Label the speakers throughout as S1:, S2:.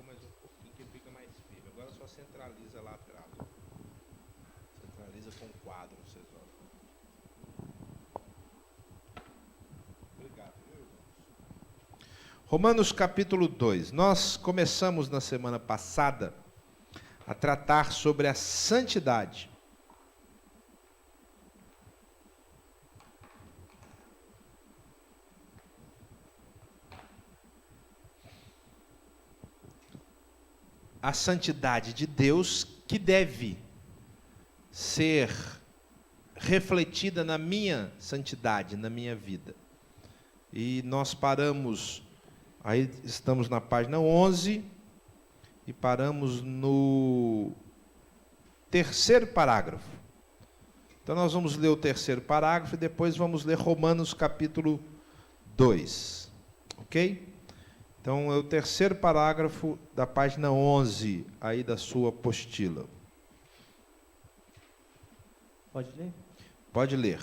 S1: empurra mais um pouquinho que ele fica mais firme. Agora só centraliza lá atrás. Ó. Centraliza com o quadro, vocês olham. Obrigado, viu, irmãos? Romanos capítulo 2. Nós começamos na semana passada a tratar sobre a santidade. A santidade de Deus que deve ser refletida na minha santidade, na minha vida. E nós paramos, aí estamos na página 11, e paramos no terceiro parágrafo. Então nós vamos ler o terceiro parágrafo e depois vamos ler Romanos capítulo 2. Ok? Então, é o terceiro parágrafo da página 11, aí da sua apostila.
S2: Pode ler?
S1: Pode ler.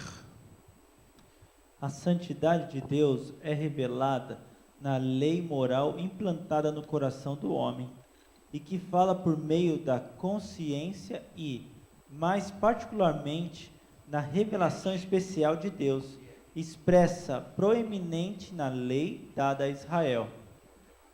S2: A santidade de Deus é revelada na lei moral implantada no coração do homem e que fala por meio da consciência e, mais particularmente, na revelação especial de Deus, expressa proeminente na lei dada a Israel.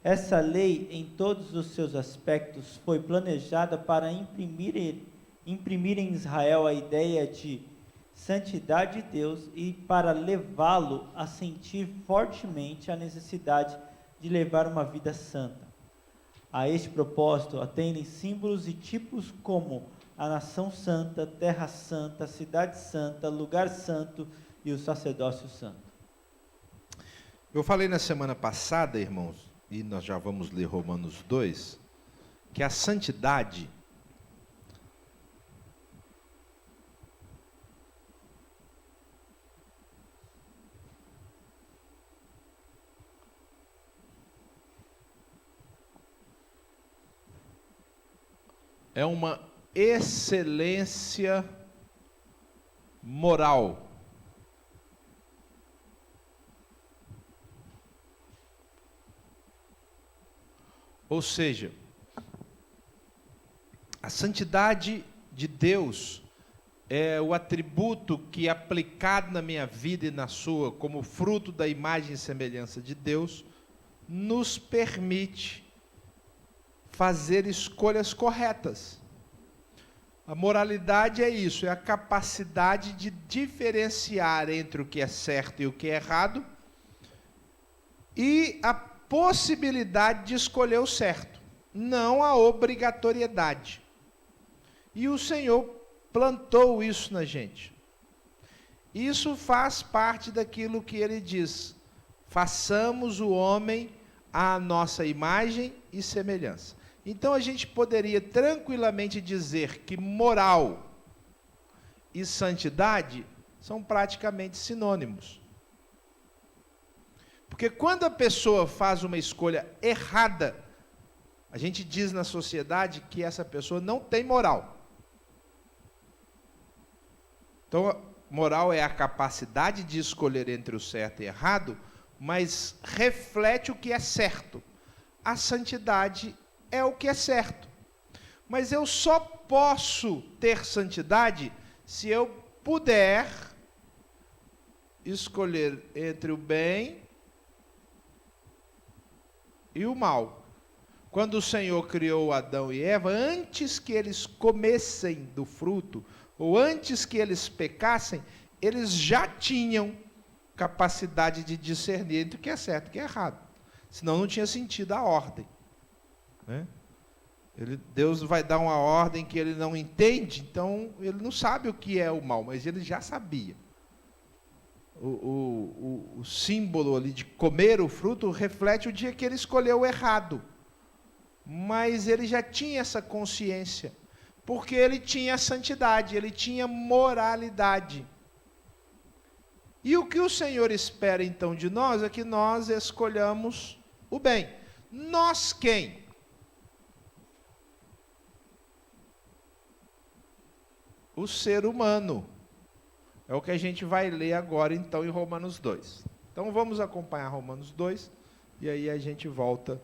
S2: Essa lei, em todos os seus aspectos, foi planejada para imprimir em Israel a ideia de santidade de Deus e para levá-lo a sentir fortemente a necessidade de levar uma vida santa. A este propósito, atendem símbolos e tipos como a nação santa, terra santa, cidade santa, lugar santo e o sacerdócio santo.
S1: Eu falei na semana passada, irmãos, e nós já vamos ler Romanos 2, que a santidade é uma excelência moral. Ou seja, a santidade de Deus é o atributo que, aplicado na minha vida e na sua, como fruto da imagem e semelhança de Deus, nos permite fazer escolhas corretas. A moralidade é isso, é a capacidade de diferenciar entre o que é certo e o que é errado, e a possibilidade de escolher o certo, não a obrigatoriedade. E o Senhor plantou isso na gente. Isso faz parte daquilo que ele diz: façamos o homem à nossa imagem e semelhança. Então a gente poderia tranquilamente dizer que moral e santidade são praticamente sinônimos. Porque quando a pessoa faz uma escolha errada, a gente diz na sociedade que essa pessoa não tem moral. Então, moral é a capacidade de escolher entre o certo e errado, mas reflete o que é certo. A santidade é o que é certo. Mas eu só posso ter santidade se eu puder escolher entre o bem e o mal. Quando o Senhor criou Adão e Eva, antes que eles comessem do fruto, ou antes que eles pecassem, eles já tinham capacidade de discernir entre o que é certo e o que é errado. Senão não tinha sentido a ordem. Né? Deus vai dar uma ordem que ele não entende, então ele não sabe o que é o mal, mas ele já sabia. O símbolo ali de comer o fruto reflete o dia que ele escolheu errado. Mas ele já tinha essa consciência, porque ele tinha santidade, ele tinha moralidade. E o que o Senhor espera então de nós é que nós escolhamos o bem. Nós quem? O ser humano. É o que a gente vai ler agora, então, em Romanos 2. Então, vamos acompanhar Romanos 2, e aí a gente volta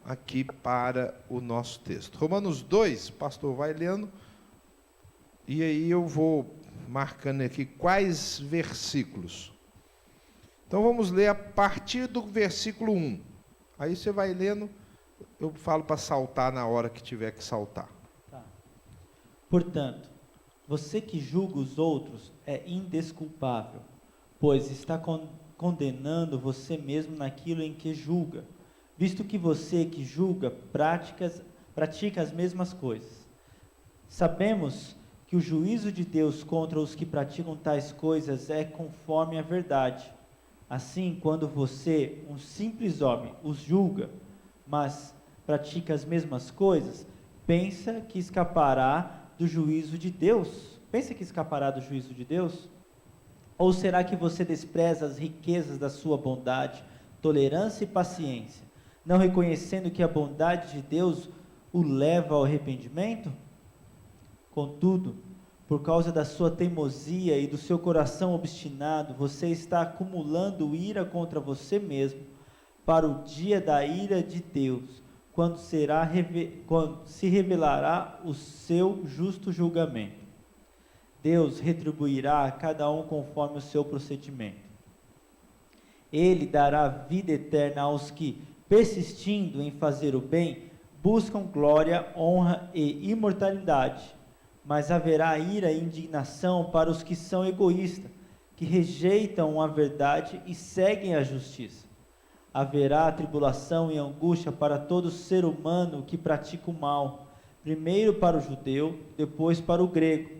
S1: aqui para o nosso texto. Romanos 2, o pastor vai lendo, e aí eu vou marcando aqui quais versículos. Então vamos ler a partir do versículo 1. Aí você vai lendo, eu falo para saltar na hora que tiver que saltar.
S2: Tá. Portanto, você que julga os outros é indesculpável, pois está condenando você mesmo naquilo em que julga, visto que você que julga pratica as mesmas coisas. Sabemos que o juízo de Deus contra os que praticam tais coisas é conforme a verdade. Assim, quando você, um simples homem, os julga, mas pratica as mesmas coisas, pensa que escapará do juízo de Deus? Pensa que escapará do juízo de Deus? Ou será que você despreza as riquezas da sua bondade, tolerância e paciência, não reconhecendo que a bondade de Deus o leva ao arrependimento? Contudo, por causa da sua teimosia e do seu coração obstinado, você está acumulando ira contra você mesmo para o dia da ira de Deus, quando se revelará o seu justo julgamento. Deus retribuirá a cada um conforme o seu procedimento. Ele dará vida eterna aos que, persistindo em fazer o bem, buscam glória, honra e imortalidade. Mas haverá ira e indignação para os que são egoístas, que rejeitam a verdade e seguem a justiça. Haverá tribulação e angústia para todo ser humano que pratica o mal, primeiro para o judeu, depois para o grego.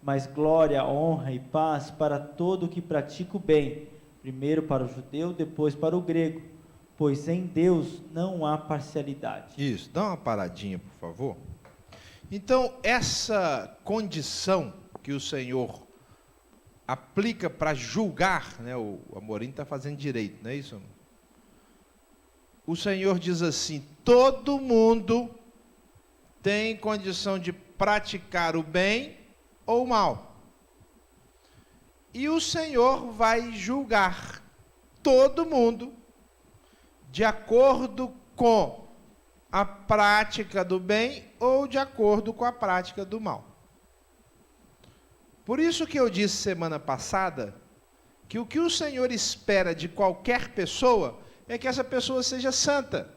S2: Mas glória, honra e paz para todo o que pratica o bem, primeiro para o judeu, depois para o grego, pois em Deus não há parcialidade.
S1: Isso, dá uma paradinha, por favor. Então, essa condição que o Senhor aplica para julgar, né, o Amorim está fazendo direito, não é isso? O Senhor diz assim: todo mundo tem condição de praticar o bem ou o mal. E o Senhor vai julgar todo mundo de acordo com a prática do bem ou de acordo com a prática do mal. Por isso que eu disse semana passada que o que o Senhor espera de qualquer pessoa é que essa pessoa seja santa.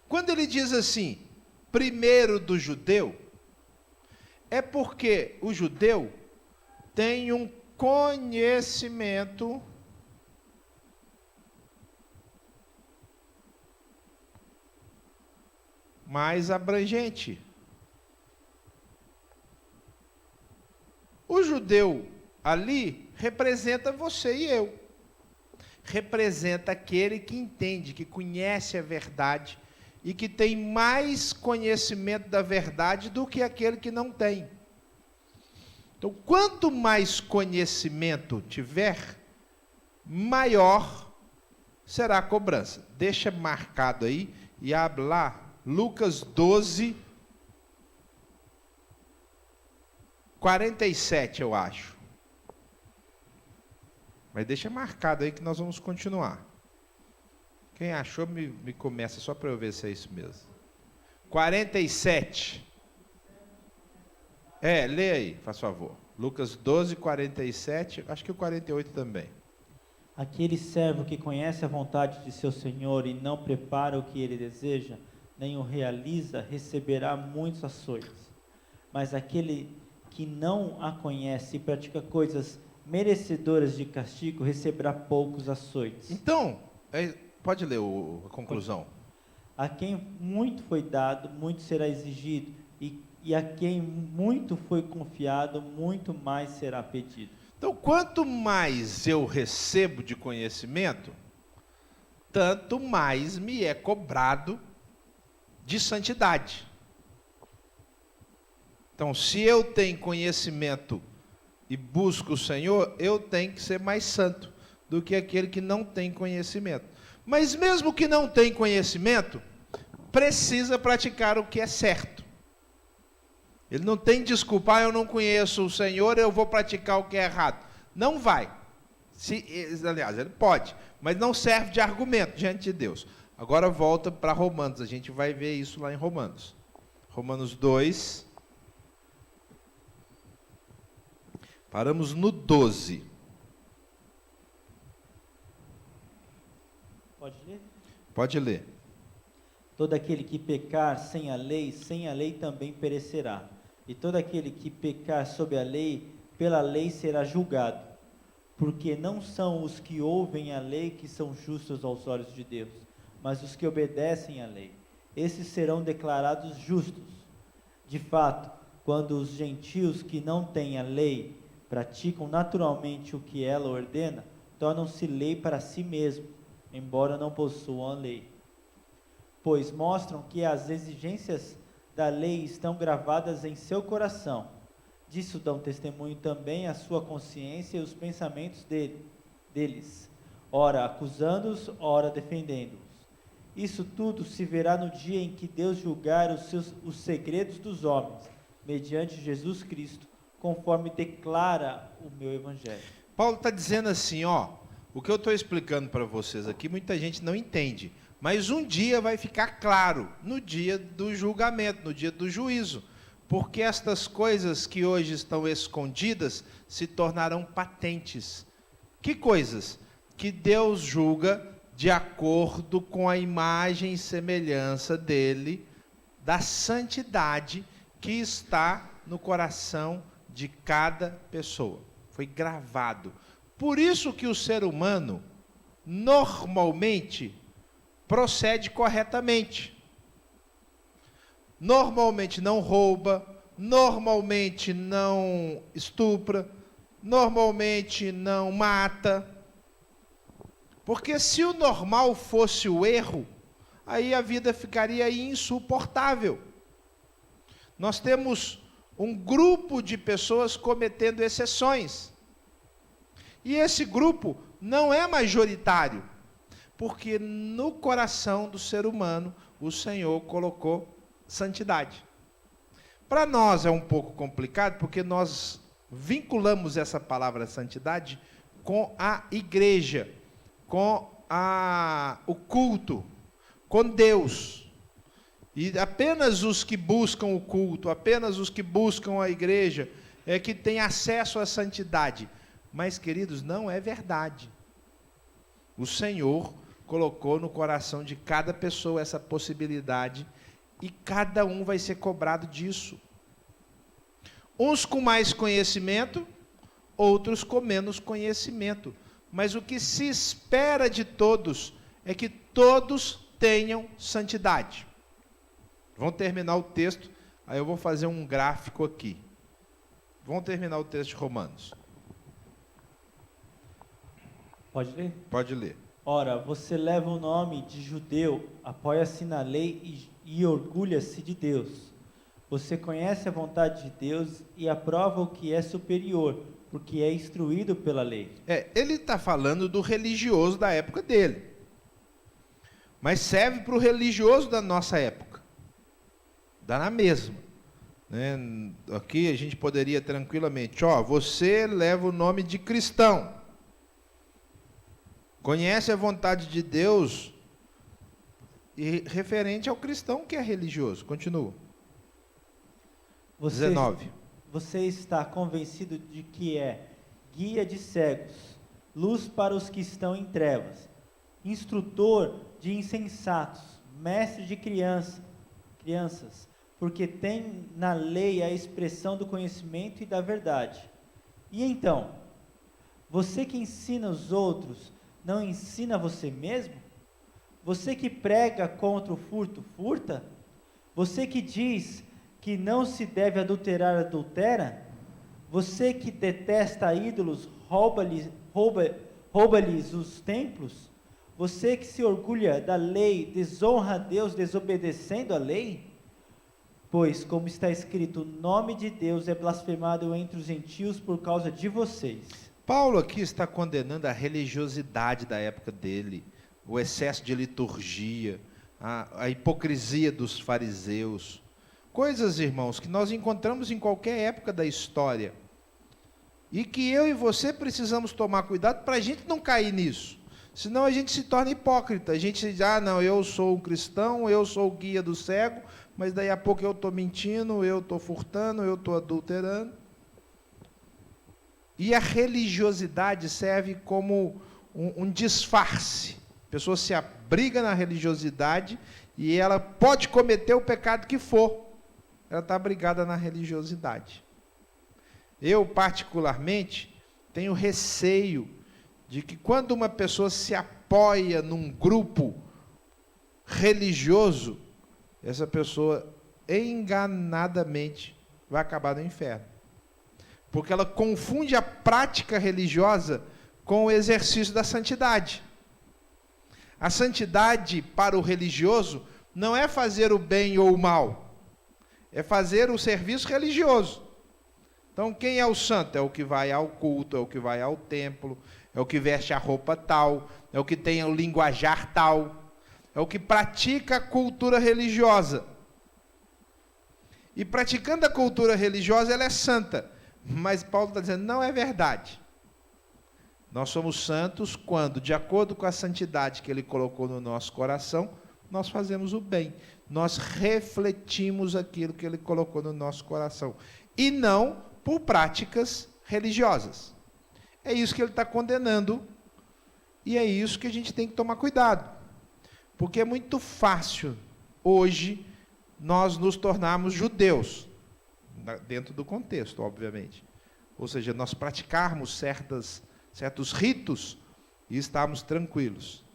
S1: Quando ele diz assim, primeiro do judeu, é porque o judeu tem um conhecimento mais abrangente. O judeu ali representa você e eu. Representa aquele que entende, que conhece a verdade e que tem mais conhecimento da verdade do que aquele que não tem. Então, quanto mais conhecimento tiver, maior será a cobrança. Deixa marcado aí e abre lá Lucas 12, 47, eu acho. Mas deixa marcado aí que nós vamos continuar. Quem achou, me começa só para eu ver se é isso mesmo. 47. Lê aí, faz favor. Lucas 12, 47, acho que o 48 também.
S2: Aquele servo que conhece a vontade de seu senhor e não prepara o que ele deseja, nem o realiza, receberá muitos açoites. Mas aquele que não a conhece e pratica coisas merecedoras de castigo, receberá poucos açoites.
S1: Então, pode ler a conclusão.
S2: A quem muito foi dado, muito será exigido, e a quem muito foi confiado, muito mais será pedido.
S1: Então, quanto mais eu recebo de conhecimento, tanto mais me é cobrado de santidade. Então, se eu tenho conhecimento e busco o Senhor, eu tenho que ser mais santo do que aquele que não tem conhecimento. Mas mesmo que não tem conhecimento, precisa praticar o que é certo. Ele não tem desculpa, eu não conheço o Senhor, eu vou praticar o que é errado. Não vai. Aliás, ele pode, mas não serve de argumento diante de Deus. Agora volta para Romanos, a gente vai ver isso lá em Romanos. Romanos 2. Paramos no 12.
S2: Pode ler?
S1: Pode ler.
S2: Todo aquele que pecar sem a lei também perecerá. E todo aquele que pecar sob a lei, pela lei será julgado. Porque não são os que ouvem a lei que são justos aos olhos de Deus, mas os que obedecem à lei. Esses serão declarados justos. De fato, quando os gentios que não têm a lei praticam naturalmente o que ela ordena, tornam-se lei para si mesmos, embora não possuam a lei. Pois mostram que as exigências da lei estão gravadas em seu coração. Disso dão testemunho também a sua consciência e os pensamentos deles, ora acusando-os, ora defendendo-os. Isso tudo se verá no dia em que Deus julgar os segredos dos homens, mediante Jesus Cristo, conforme declara o meu Evangelho.
S1: Paulo está dizendo assim, ó, o que eu estou explicando para vocês aqui, muita gente não entende, mas um dia vai ficar claro, no dia do julgamento, no dia do juízo, porque estas coisas que hoje estão escondidas se tornarão patentes. Que coisas? Que Deus julga de acordo com a imagem e semelhança dele, da santidade que está no coração de cada pessoa. Foi gravado. Por isso que o ser humano, normalmente, procede corretamente. Normalmente não rouba, normalmente não estupra, normalmente não mata. Porque se o normal fosse o erro, aí a vida ficaria insuportável. Nós temos um grupo de pessoas cometendo exceções. E esse grupo não é majoritário, porque no coração do ser humano o Senhor colocou santidade. Para nós é um pouco complicado, porque nós vinculamos essa palavra santidade com a igreja, com o culto, com Deus. E apenas os que buscam o culto, apenas os que buscam a igreja, é que têm acesso à santidade. Mas, queridos, não é verdade. O Senhor colocou no coração de cada pessoa essa possibilidade, e cada um vai ser cobrado disso. Uns com mais conhecimento, outros com menos conhecimento. Mas o que se espera de todos é que todos tenham santidade. Vamos terminar o texto, aí eu vou fazer um gráfico aqui. Vamos terminar o texto de Romanos.
S2: Pode ler?
S1: Pode ler.
S2: Ora, você leva o nome de judeu, apoia-se na lei e orgulha-se de Deus. Você conhece a vontade de Deus e aprova o que é superior, porque é instruído pela lei.
S1: Ele está falando do religioso da época dele. Mas serve para o religioso da nossa época. Dá na mesma. Né? Aqui a gente poderia tranquilamente, você leva o nome de cristão. Conhece a vontade de Deus e referente ao cristão que é religioso. Continua. 19.
S2: Você está convencido de que é guia de cegos, luz para os que estão em trevas, instrutor de insensatos, mestre de crianças, porque tem na lei a expressão do conhecimento e da verdade. E então, você que ensina os outros, não ensina você mesmo? Você que prega contra o furto, furta? Você que diz que não se deve adulterar, adultera? Você que detesta ídolos, rouba-lhes os templos? Você que se orgulha da lei, desonra a Deus desobedecendo a lei? Pois, como está escrito, o nome de Deus é blasfemado entre os gentios por causa de vocês.
S1: Paulo aqui está condenando a religiosidade da época dele, o excesso de liturgia, a hipocrisia dos fariseus. Coisas, irmãos, que nós encontramos em qualquer época da história. E que eu e você precisamos tomar cuidado para a gente não cair nisso. Senão a gente se torna hipócrita. A gente diz, não, eu sou um cristão, eu sou o guia do cego, mas daí a pouco eu estou mentindo, eu estou furtando, eu estou adulterando. E a religiosidade serve como um disfarce. A pessoa se abriga na religiosidade e ela pode cometer o pecado que for. Ela está abrigada na religiosidade. Eu, particularmente, tenho receio de que quando uma pessoa se apoia num grupo religioso, essa pessoa enganadamente vai acabar no inferno. Porque ela confunde a prática religiosa com o exercício da santidade. A santidade para o religioso não é fazer o bem ou o mal, é fazer o serviço religioso. Então, quem é o santo? É o que vai ao culto, é o que vai ao templo, é o que veste a roupa tal, é o que tem o linguajar tal, é o que pratica a cultura religiosa. E praticando a cultura religiosa, ela é santa. Mas Paulo está dizendo, não é verdade. Nós somos santos quando, de acordo com a santidade que ele colocou no nosso coração, nós fazemos o bem. Nós refletimos aquilo que ele colocou no nosso coração. E não por práticas religiosas. É isso que ele está condenando. E é isso que a gente tem que tomar cuidado. Porque é muito fácil, hoje, nós nos tornarmos judeus. Dentro do contexto, obviamente. Ou seja, nós praticarmos certos ritos e estarmos tranquilos.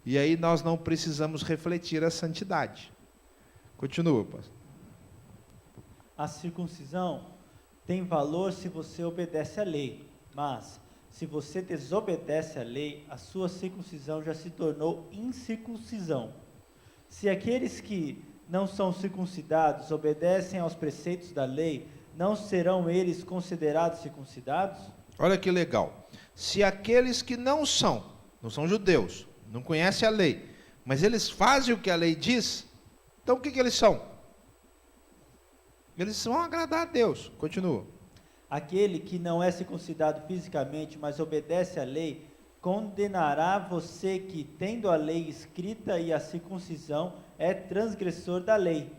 S1: E aí nós não precisamos refletir a santidade. Continua, pastor.
S2: A circuncisão tem valor se você obedece à lei, mas se você desobedece à lei, a sua circuncisão já se tornou incircuncisão. Se aqueles que não são circuncidados obedecem aos preceitos da lei, não serão eles considerados circuncidados?
S1: Olha que legal. Se aqueles que não são judeus, não conhecem a lei, mas eles fazem o que a lei diz, então o que eles são? Eles vão agradar a Deus. Continua.
S2: Aquele que não é circuncidado fisicamente, mas obedece à lei, condenará você que, tendo a lei escrita e a circuncisão, é transgressor da lei.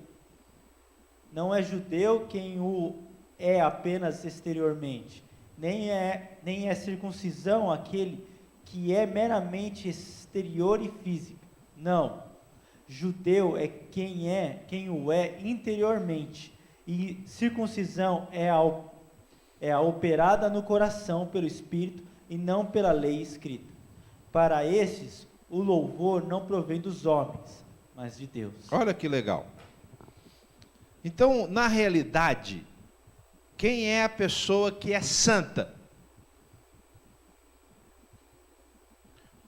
S2: Não é judeu quem o é apenas exteriormente, nem é circuncisão aquele que é meramente exterior e físico. Não, judeu é quem o é interiormente, e circuncisão é a operada no coração pelo Espírito e não pela lei escrita. Para esses, o louvor não provém dos homens, mas de Deus.
S1: Olha que legal. Então, na realidade, quem é a pessoa que é santa?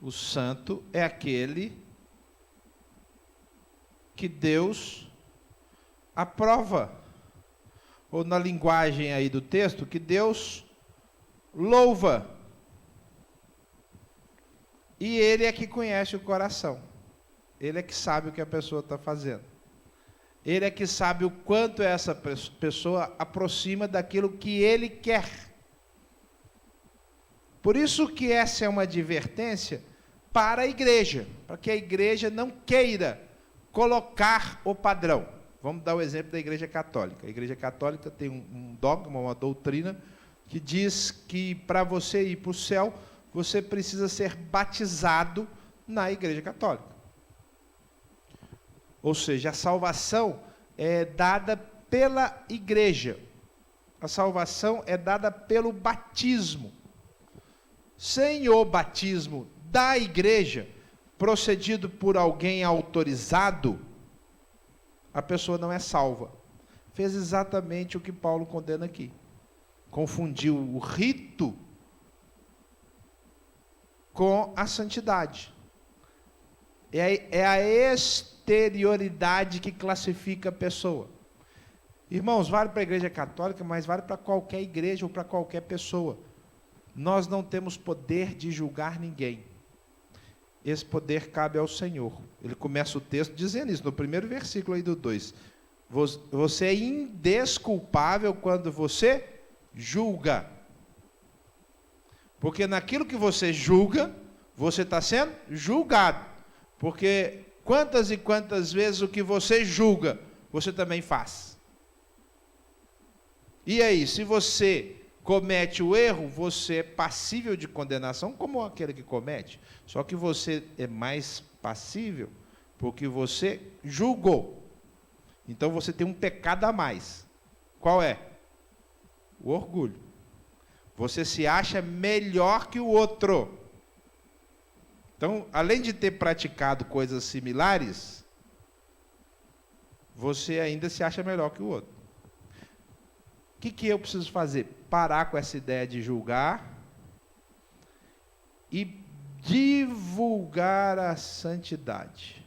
S1: O santo é aquele que Deus aprova. Ou na linguagem aí do texto, que Deus louva. E Ele é que conhece o coração. Ele é que sabe o que a pessoa está fazendo. Ele é que sabe o quanto essa pessoa aproxima daquilo que Ele quer. Por isso que essa é uma advertência para a igreja, para que a igreja não queira colocar o padrão. Vamos dar o exemplo da Igreja Católica. A Igreja Católica tem um dogma, uma doutrina, que diz que para você ir para o céu, você precisa ser batizado na Igreja Católica. Ou seja, a salvação é dada pela igreja. A salvação é dada pelo batismo. Sem o batismo da igreja, procedido por alguém autorizado, a pessoa não é salva. Fez exatamente o que Paulo condena aqui. Confundiu o rito com a santidade. É a exterioridade que classifica a pessoa. Irmãos, vale para a igreja católica, mas vale para qualquer igreja ou para qualquer pessoa. Nós não temos poder de julgar ninguém. Esse poder cabe ao Senhor. Ele começa o texto dizendo isso, no primeiro versículo aí do 2. Você é indesculpável quando você julga. Porque naquilo que você julga, você está sendo julgado. Porque quantas e quantas vezes o que você julga, você também faz. E aí, se você comete o erro, você é passível de condenação como aquele que comete. Só que você é mais passível porque você julgou. Então você tem um pecado a mais. Qual é? O orgulho. Você se acha melhor que o outro. Então, além de ter praticado coisas similares, você ainda se acha melhor que o outro. O que eu preciso fazer? Parar com essa ideia de julgar e divulgar a santidade.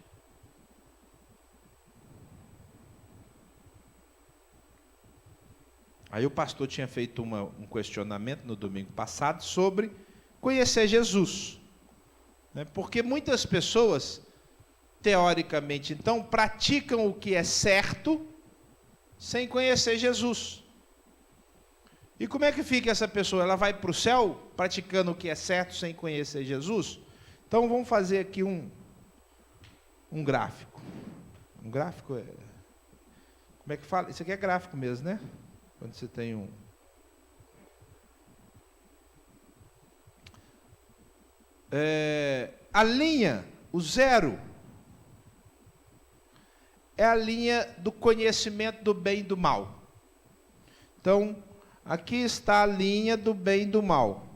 S1: Aí o pastor tinha feito um questionamento no domingo passado sobre conhecer Jesus. Porque muitas pessoas, teoricamente, então, praticam o que é certo sem conhecer Jesus. E como é que fica essa pessoa? Ela vai para o céu praticando o que é certo sem conhecer Jesus? Então vamos fazer aqui um gráfico. Um gráfico é... Como é que fala? Isso aqui é gráfico mesmo, né? Quando você tem a linha, o zero, é a linha do conhecimento do bem e do mal. Então, aqui está a linha do bem e do mal.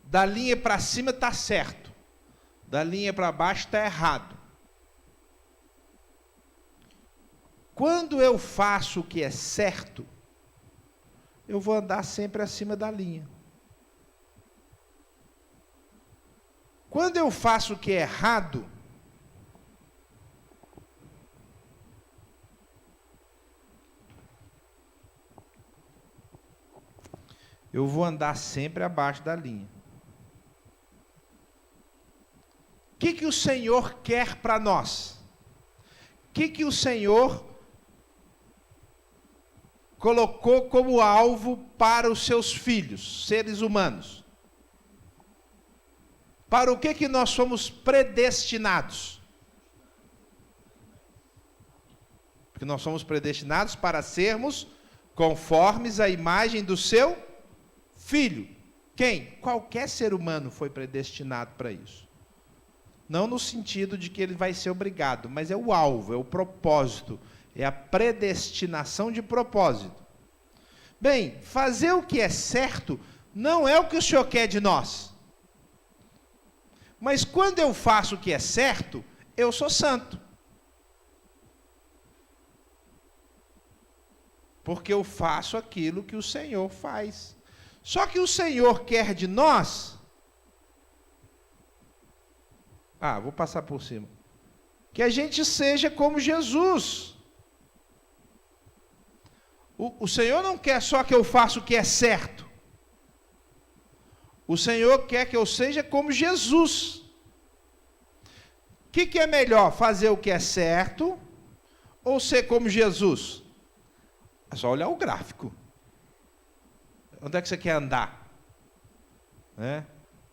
S1: Da linha para cima está certo. Da linha para baixo está errado. Quando eu faço o que é certo, eu vou andar sempre acima da linha. Quando eu faço o que é errado, eu vou andar sempre abaixo da linha. O que o Senhor quer para nós? O que o Senhor colocou como alvo para os seus filhos, seres humanos? Para o que nós somos predestinados? Porque nós somos predestinados para sermos conformes à imagem do seu Filho. Quem? Qualquer ser humano foi predestinado para isso. Não no sentido de que ele vai ser obrigado, mas é o alvo, é o propósito, é a predestinação de propósito. Bem, fazer o que é certo não é o que o Senhor quer de nós. Mas quando eu faço o que é certo, eu sou santo. Porque eu faço aquilo que o Senhor faz. Só que o Senhor quer de nós... vou passar por cima. Que a gente seja como Jesus. O Senhor não quer só que eu faça o que é certo. O Senhor quer que eu seja como Jesus. O que é melhor? Fazer o que é certo ou ser como Jesus? É só olhar o gráfico. Onde é que você quer andar?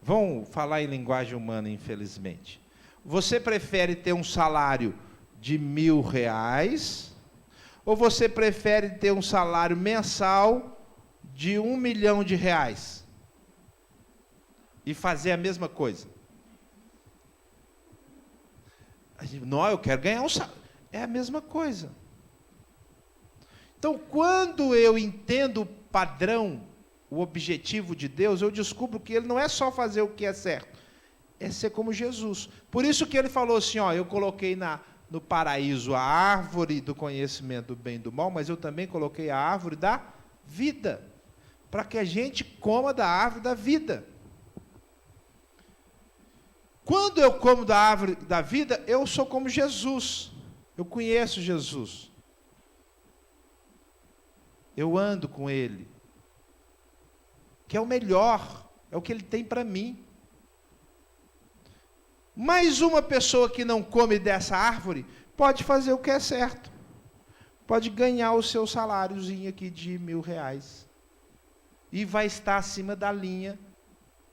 S1: Vamos falar em linguagem humana, infelizmente. Você prefere ter um salário de R$1.000 ou você prefere ter um salário mensal de R$1 milhão e fazer a mesma coisa? Não, eu quero ganhar um salário. É a mesma coisa. Então, quando eu entendo o padrão, o objetivo de Deus, eu descubro que Ele não é só fazer o que é certo, é ser como Jesus. Por isso que Ele falou assim, eu coloquei no paraíso a árvore do conhecimento do bem e do mal, mas eu também coloquei a árvore da vida, para que a gente coma da árvore da vida. Quando eu como da árvore da vida, eu sou como Jesus, eu conheço Jesus, eu ando com Ele, que é o melhor, é o que Ele tem para mim. Mas uma pessoa que não come dessa árvore, pode fazer o que é certo, pode ganhar o seu saláriozinho aqui de R$1.000 e vai estar acima da linha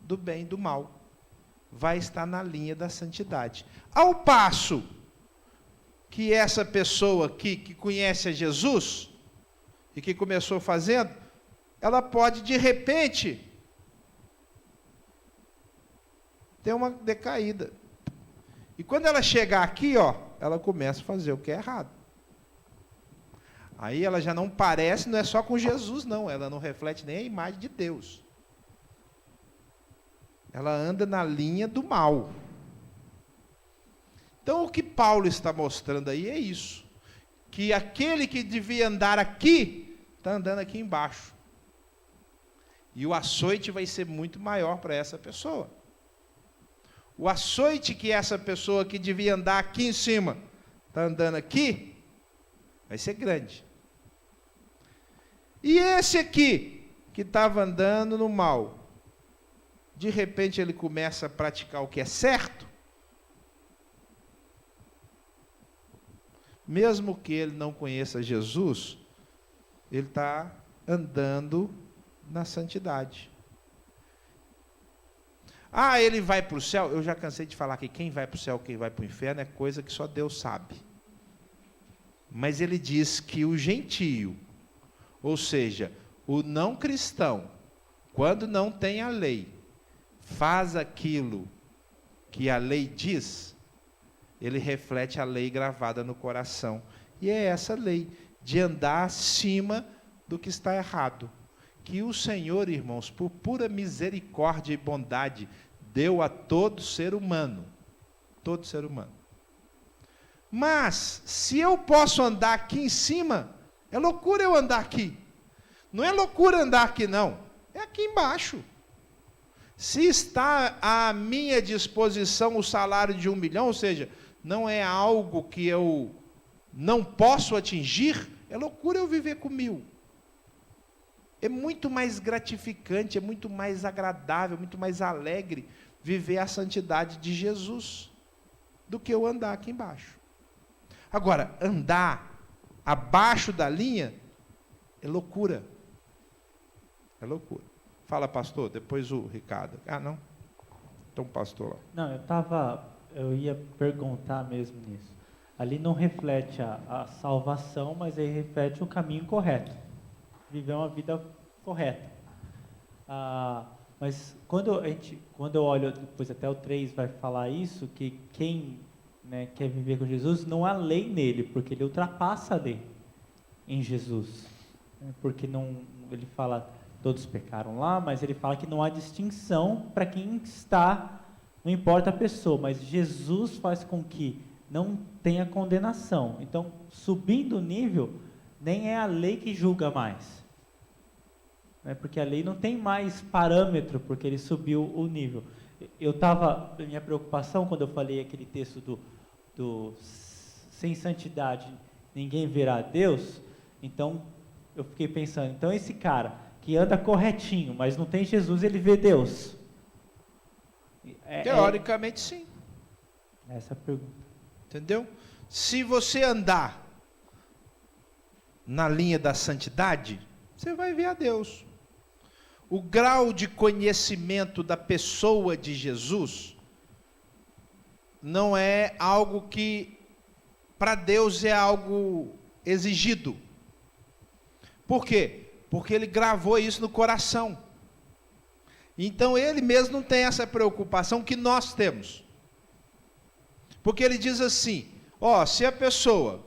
S1: do bem e do mal, vai estar na linha da santidade. Ao passo que essa pessoa aqui, que conhece a Jesus, e que começou fazendo, ela pode, de repente, ter uma decaída. E quando ela chegar aqui, ó, ela começa a fazer o que é errado. Aí ela já não parece, não é só com Jesus, não. Ela não reflete nem a imagem de Deus. Ela anda na linha do mal. Então, o que Paulo está mostrando aí é isso. Que aquele que devia andar aqui, está andando aqui embaixo. E o açoite vai ser muito maior para essa pessoa. O açoite que essa pessoa que devia andar aqui em cima, está andando aqui, vai ser grande. E esse aqui, que estava andando no mal, de repente ele começa a praticar o que é certo, mesmo que ele não conheça Jesus, ele está andando na santidade. Ah, ele vai para o céu? Eu já cansei de falar que quem vai para o céu, quem vai para o inferno, é coisa que só Deus sabe. Mas ele diz que o gentio, ou seja, o não cristão, quando não tem a lei, faz aquilo que a lei diz, ele reflete a lei gravada no coração. E é essa lei, de andar acima do que está errado. Que o Senhor, irmãos, por pura misericórdia e bondade, deu a todo ser humano. Todo ser humano. Mas, se eu posso andar aqui em cima, é loucura eu andar aqui. Não é loucura andar aqui, não. É aqui embaixo. Se está à minha disposição o salário de 1 milhão, ou seja, não é algo que eu não posso atingir, é loucura eu viver com 1.000. É muito mais gratificante, é muito mais agradável, muito mais alegre viver a santidade de Jesus do que eu andar aqui embaixo. Agora, andar abaixo da linha é loucura. É loucura. Fala, pastor, depois o Ricardo. Ah, não? Então, pastor lá.
S2: Não, eu ia perguntar mesmo nisso. Ali não reflete a salvação, mas aí reflete o caminho correto. Viver uma vida correta. Mas quando eu olho, depois até o 3 vai falar isso, que quem quer viver com Jesus, não há lei nele, porque ele ultrapassa a lei em Jesus. Porque ele fala, todos pecaram lá, mas ele fala que não há distinção para quem está, não importa a pessoa, mas Jesus faz com que não tenha condenação. Então, subindo o nível, nem é a lei que julga mais. Porque a lei não tem mais parâmetro, porque ele subiu o nível. Minha preocupação, quando eu falei aquele texto do sem santidade ninguém verá a Deus, então eu fiquei pensando, então esse cara que anda corretinho, mas não tem Jesus, ele vê Deus?
S1: Teoricamente, sim.
S2: Essa é a pergunta.
S1: Entendeu? Se você andar na linha da santidade, você vai ver a Deus. O grau de conhecimento da pessoa de Jesus não é algo que, para Deus, é algo exigido. Por quê? Porque ele gravou isso no coração. Então, ele mesmo não tem essa preocupação que nós temos. Porque ele diz assim, se a pessoa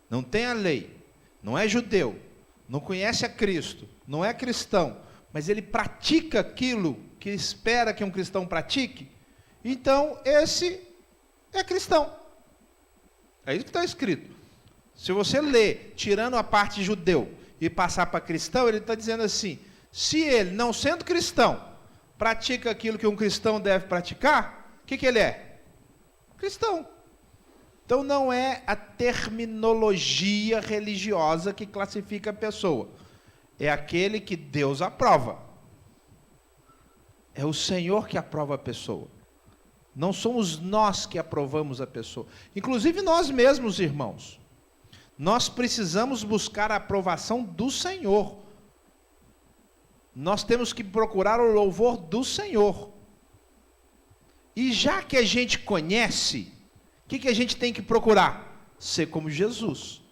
S1: não tem a lei, não é judeu, não conhece a Cristo, não é cristão, mas ele pratica aquilo que espera que um cristão pratique, então esse é cristão. É isso que está escrito. Se você ler, tirando a parte judeu e passar para cristão, ele está dizendo assim, se ele, não sendo cristão, pratica aquilo que um cristão deve praticar, o que ele é? Cristão. Então não é a terminologia religiosa que classifica a pessoa. É aquele que Deus aprova. É o Senhor que aprova a pessoa. Não somos nós que aprovamos a pessoa. Inclusive nós mesmos, irmãos. Nós precisamos buscar a aprovação do Senhor. Nós temos que procurar o louvor do Senhor. E já que a gente conhece, o que a gente tem que procurar? Ser como Jesus.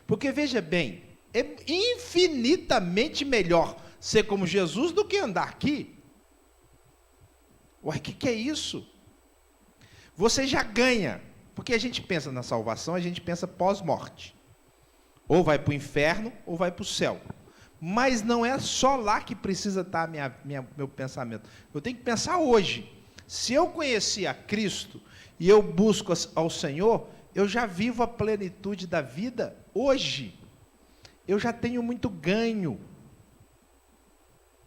S1: Porque veja bem, é infinitamente melhor ser como Jesus do que andar aqui. Ué, o que é isso? Você já ganha. Porque a gente pensa na salvação, a gente pensa pós-morte. Ou vai para o inferno, ou vai para o céu. Mas não é só lá que precisa estar meu pensamento. Eu tenho que pensar hoje. Se eu conheci a Cristo e eu busco ao Senhor, eu já vivo a plenitude da vida hoje. Eu já tenho muito ganho.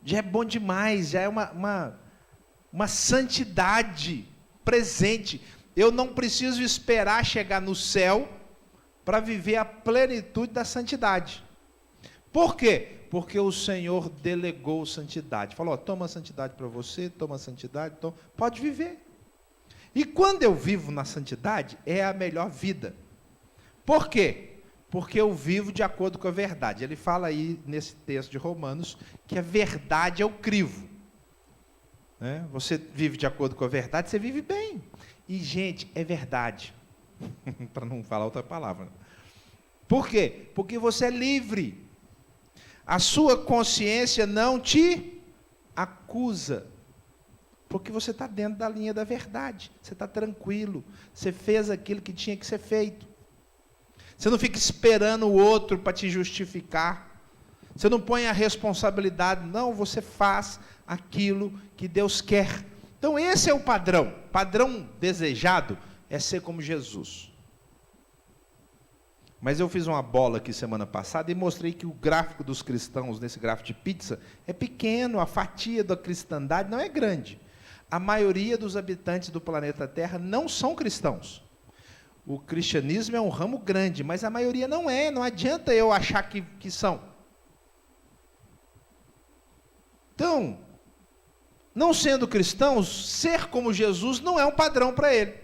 S1: Já é bom demais, já é uma santidade presente. Eu não preciso esperar chegar no céu para viver a plenitude da santidade. Por quê? Porque o Senhor delegou santidade. Falou, toma a santidade para você, toma a santidade, pode viver. E quando eu vivo na santidade, é a melhor vida. Por quê? Porque eu vivo de acordo com a verdade. Ele fala aí nesse texto de Romanos que a verdade é o crivo. Né? Você vive de acordo com a verdade, você vive bem. E, gente, é verdade. Para não falar outra palavra. Por quê? Porque você é livre. A sua consciência não te acusa. Porque você está dentro da linha da verdade. Você está tranquilo. Você fez aquilo que tinha que ser feito. Você não fica esperando o outro para te justificar. Você não põe a responsabilidade. Não, você faz aquilo que Deus quer. Então esse é o padrão. Padrão desejado é ser como Jesus. Mas eu fiz uma bola aqui semana passada e mostrei que o gráfico dos cristãos, nesse gráfico de pizza, é pequeno, a fatia da cristandade não é grande. A maioria dos habitantes do planeta Terra não são cristãos. O cristianismo é um ramo grande, mas a maioria não é, não adianta eu achar que são. Então, não sendo cristãos, ser como Jesus não é um padrão para ele.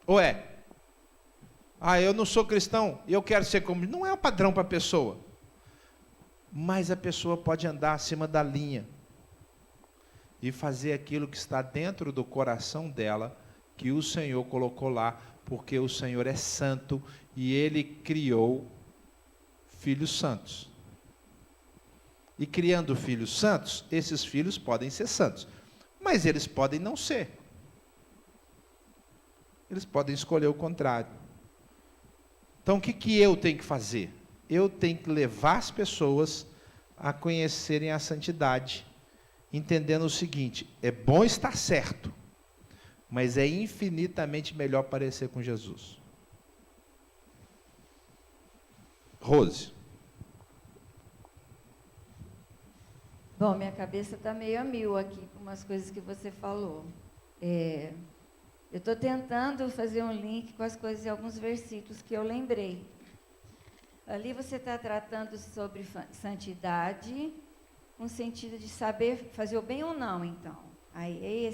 S1: Ou é? Eu não sou cristão e eu quero ser como... Não é um padrão para a pessoa. Mas a pessoa pode andar acima da linha e fazer aquilo que está dentro do coração dela, que o Senhor colocou lá, porque o Senhor é santo e Ele criou filhos santos. E criando filhos santos, esses filhos podem ser santos, mas eles podem não ser. Eles podem escolher o contrário. Então, o que eu tenho que fazer? Eu tenho que levar as pessoas a conhecerem a santidade, entendendo o seguinte: é bom estar certo, mas é infinitamente melhor parecer com Jesus. Rose.
S3: Bom, minha cabeça está meio a mil aqui com umas coisas que você falou. Eu estou tentando fazer um link com as coisas e alguns versículos que eu lembrei. Ali você está tratando sobre santidade, com sentido de saber fazer o bem ou não, então. Aí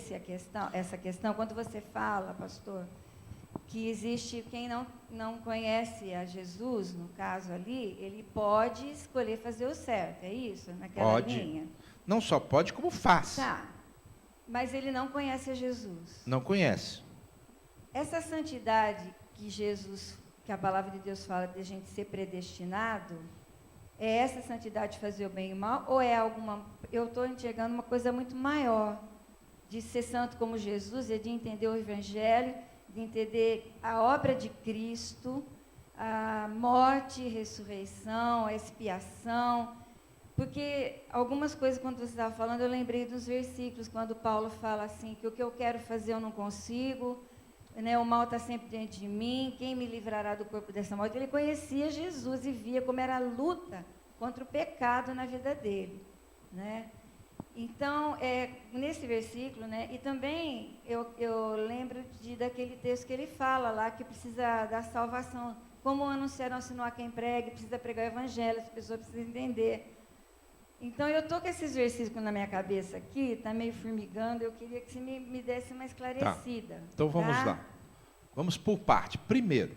S3: essa questão, quando você fala, pastor, que existe quem não conhece a Jesus, no caso ali, ele pode escolher fazer o certo, é isso? Naquela linha?
S1: Não só pode, como faz.
S3: Tá, mas ele não conhece a Jesus.
S1: Não conhece.
S3: Essa santidade que a palavra de Deus fala de a gente ser predestinado, é essa santidade de fazer o bem e o mal, ou é eu estou enxergando uma coisa muito maior, de ser santo como Jesus, é de entender o Evangelho, de entender a obra de Cristo, a morte, ressurreição, a expiação, porque algumas coisas, quando você estava falando, eu lembrei dos versículos, quando Paulo fala assim, que o que eu quero fazer eu não consigo, né, o mal está sempre diante de mim, quem me livrará do corpo dessa morte? Ele conhecia Jesus e via como era a luta contra o pecado na vida dele, né? Então, nesse versículo, né, e também eu lembro daquele texto que ele fala lá, que precisa da salvação, como anunciar, não há quem pregue, precisa pregar o evangelho, as pessoas precisam entender. Então, eu estou com esses versículos na minha cabeça aqui, está meio formigando, eu queria que você me desse uma esclarecida.
S1: Tá. Então, vamos lá. Vamos por parte. Primeiro,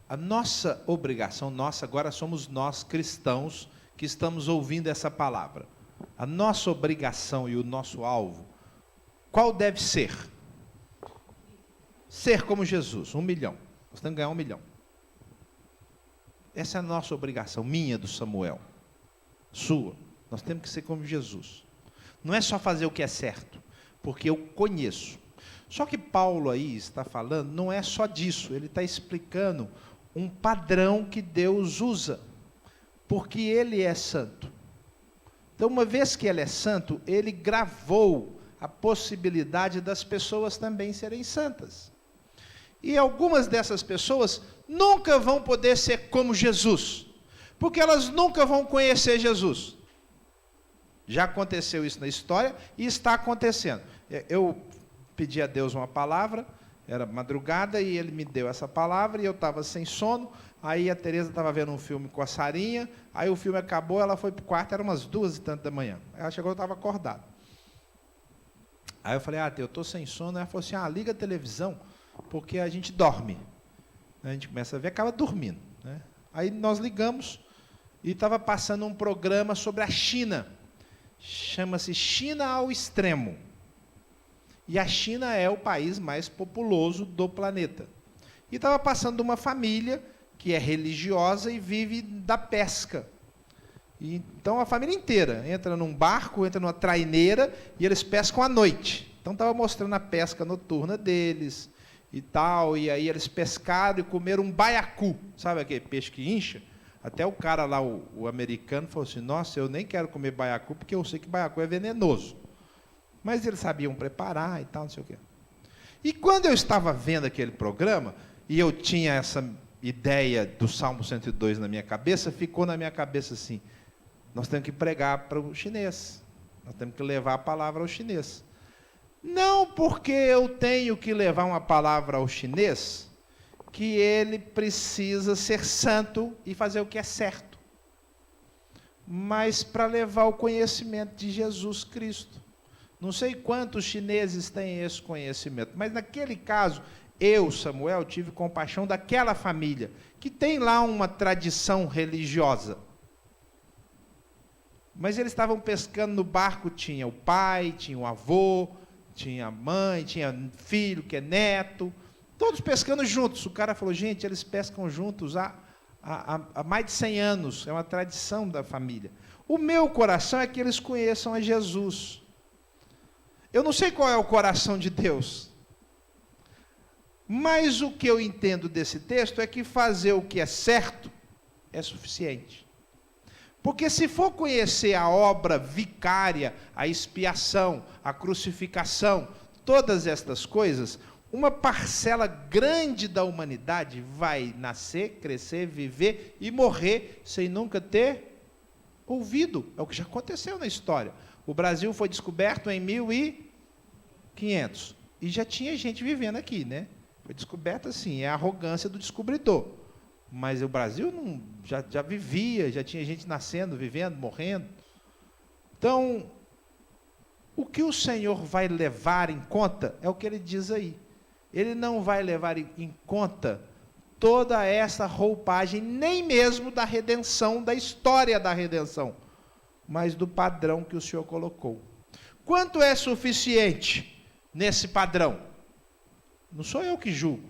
S1: A nossa obrigação, agora somos nós cristãos que estamos ouvindo essa palavra. A nossa obrigação e o nosso alvo, qual deve ser? Ser como Jesus, 1 milhão. Nós temos que ganhar 1 milhão. Essa é a nossa obrigação, minha, do Samuel, sua. Nós temos que ser como Jesus. Não é só fazer o que é certo, porque eu conheço. Só que Paulo aí está falando, não é só disso, ele está explicando um padrão que Deus usa, porque ele é santo. Então, uma vez que ele é santo, ele gravou a possibilidade das pessoas também serem santas. E algumas dessas pessoas nunca vão poder ser como Jesus, porque elas nunca vão conhecer Jesus. Já aconteceu isso na história e está acontecendo. Eu pedi a Deus uma palavra, era madrugada, e ele me deu essa palavra, e eu estava sem sono. Aí a Tereza estava vendo um filme com a Sarinha, aí o filme acabou, ela foi para o quarto, era umas 2h30 da manhã. Ela chegou, eu estava acordado. Aí eu falei, eu estou sem sono. Ela falou assim, liga a televisão, porque a gente dorme. A gente começa a ver, acaba dormindo, né? Aí nós ligamos, e estava passando um programa sobre a China. Chama-se China ao Extremo. E a China é o país mais populoso do planeta. E estava passando uma família que é religiosa e vive da pesca. E, então a família inteira entra num barco, entra numa traineira e eles pescam à noite. Então estava mostrando a pesca noturna deles e tal. E aí eles pescaram e comeram um baiacu. Sabe aquele peixe que incha? Até o cara lá, o americano, falou assim, nossa, eu nem quero comer baiacu porque eu sei que baiacu é venenoso. Mas eles sabiam preparar e tal, não sei o quê. E quando eu estava vendo aquele programa, e eu tinha essa ideia do Salmo 102 na minha cabeça, ficou na minha cabeça assim, nós temos que pregar para o chinês, nós temos que levar a palavra ao chinês. Não porque eu tenho que levar uma palavra ao chinês, que ele precisa ser santo e fazer o que é certo, mas para levar o conhecimento de Jesus Cristo. Não sei quantos chineses têm esse conhecimento, mas naquele caso, eu, Samuel, tive compaixão daquela família, que tem lá uma tradição religiosa. Mas eles estavam pescando no barco, tinha o pai, tinha o avô, tinha a mãe, tinha filho, que é neto, todos pescando juntos. O cara falou, gente, eles pescam juntos há mais de 100 anos, é uma tradição da família. O meu coração é que eles conheçam a Jesus. Eu não sei qual é o coração de Deus, mas o que eu entendo desse texto é que fazer o que é certo é suficiente. Porque se for conhecer a obra vicária, a expiação, a crucificação, todas estas coisas, uma parcela grande da humanidade vai nascer, crescer, viver e morrer sem nunca ter ouvido. É o que já aconteceu na história. O Brasil foi descoberto em 1500. E já tinha gente vivendo aqui, né? Foi descoberto assim, é a arrogância do descobridor. Mas o Brasil já vivia, já tinha gente nascendo, vivendo, morrendo. Então, o que o Senhor vai levar em conta é o que ele diz aí. Ele não vai levar em conta toda essa roupagem, nem mesmo da redenção, da história da redenção, mas do padrão que o Senhor colocou. Quanto é suficiente nesse padrão? Não sou eu que julgo.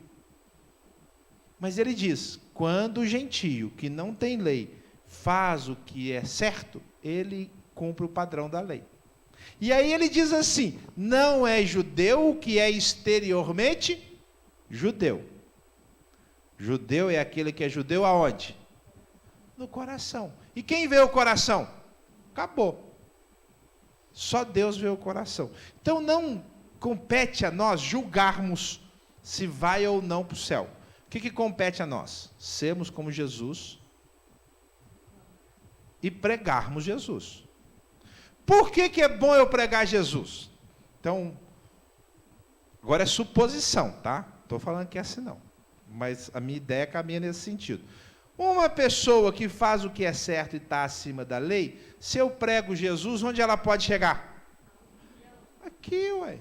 S1: Mas ele diz, quando o gentio, que não tem lei, faz o que é certo, ele cumpre o padrão da lei. E aí ele diz assim, não é judeu o que é exteriormente judeu. Judeu é aquele que é judeu aonde? No coração. E quem vê o coração? Acabou. Só Deus vê o coração. Então não compete a nós julgarmos se vai ou não para o céu. O que compete a nós? Sermos como Jesus e pregarmos Jesus. Por que é bom eu pregar Jesus? Então, agora é suposição, tá? Estou falando que é assim não. Mas a minha ideia caminha nesse sentido. Uma pessoa que faz o que é certo e está acima da lei, se eu prego Jesus, onde ela pode chegar? Aqui, ué.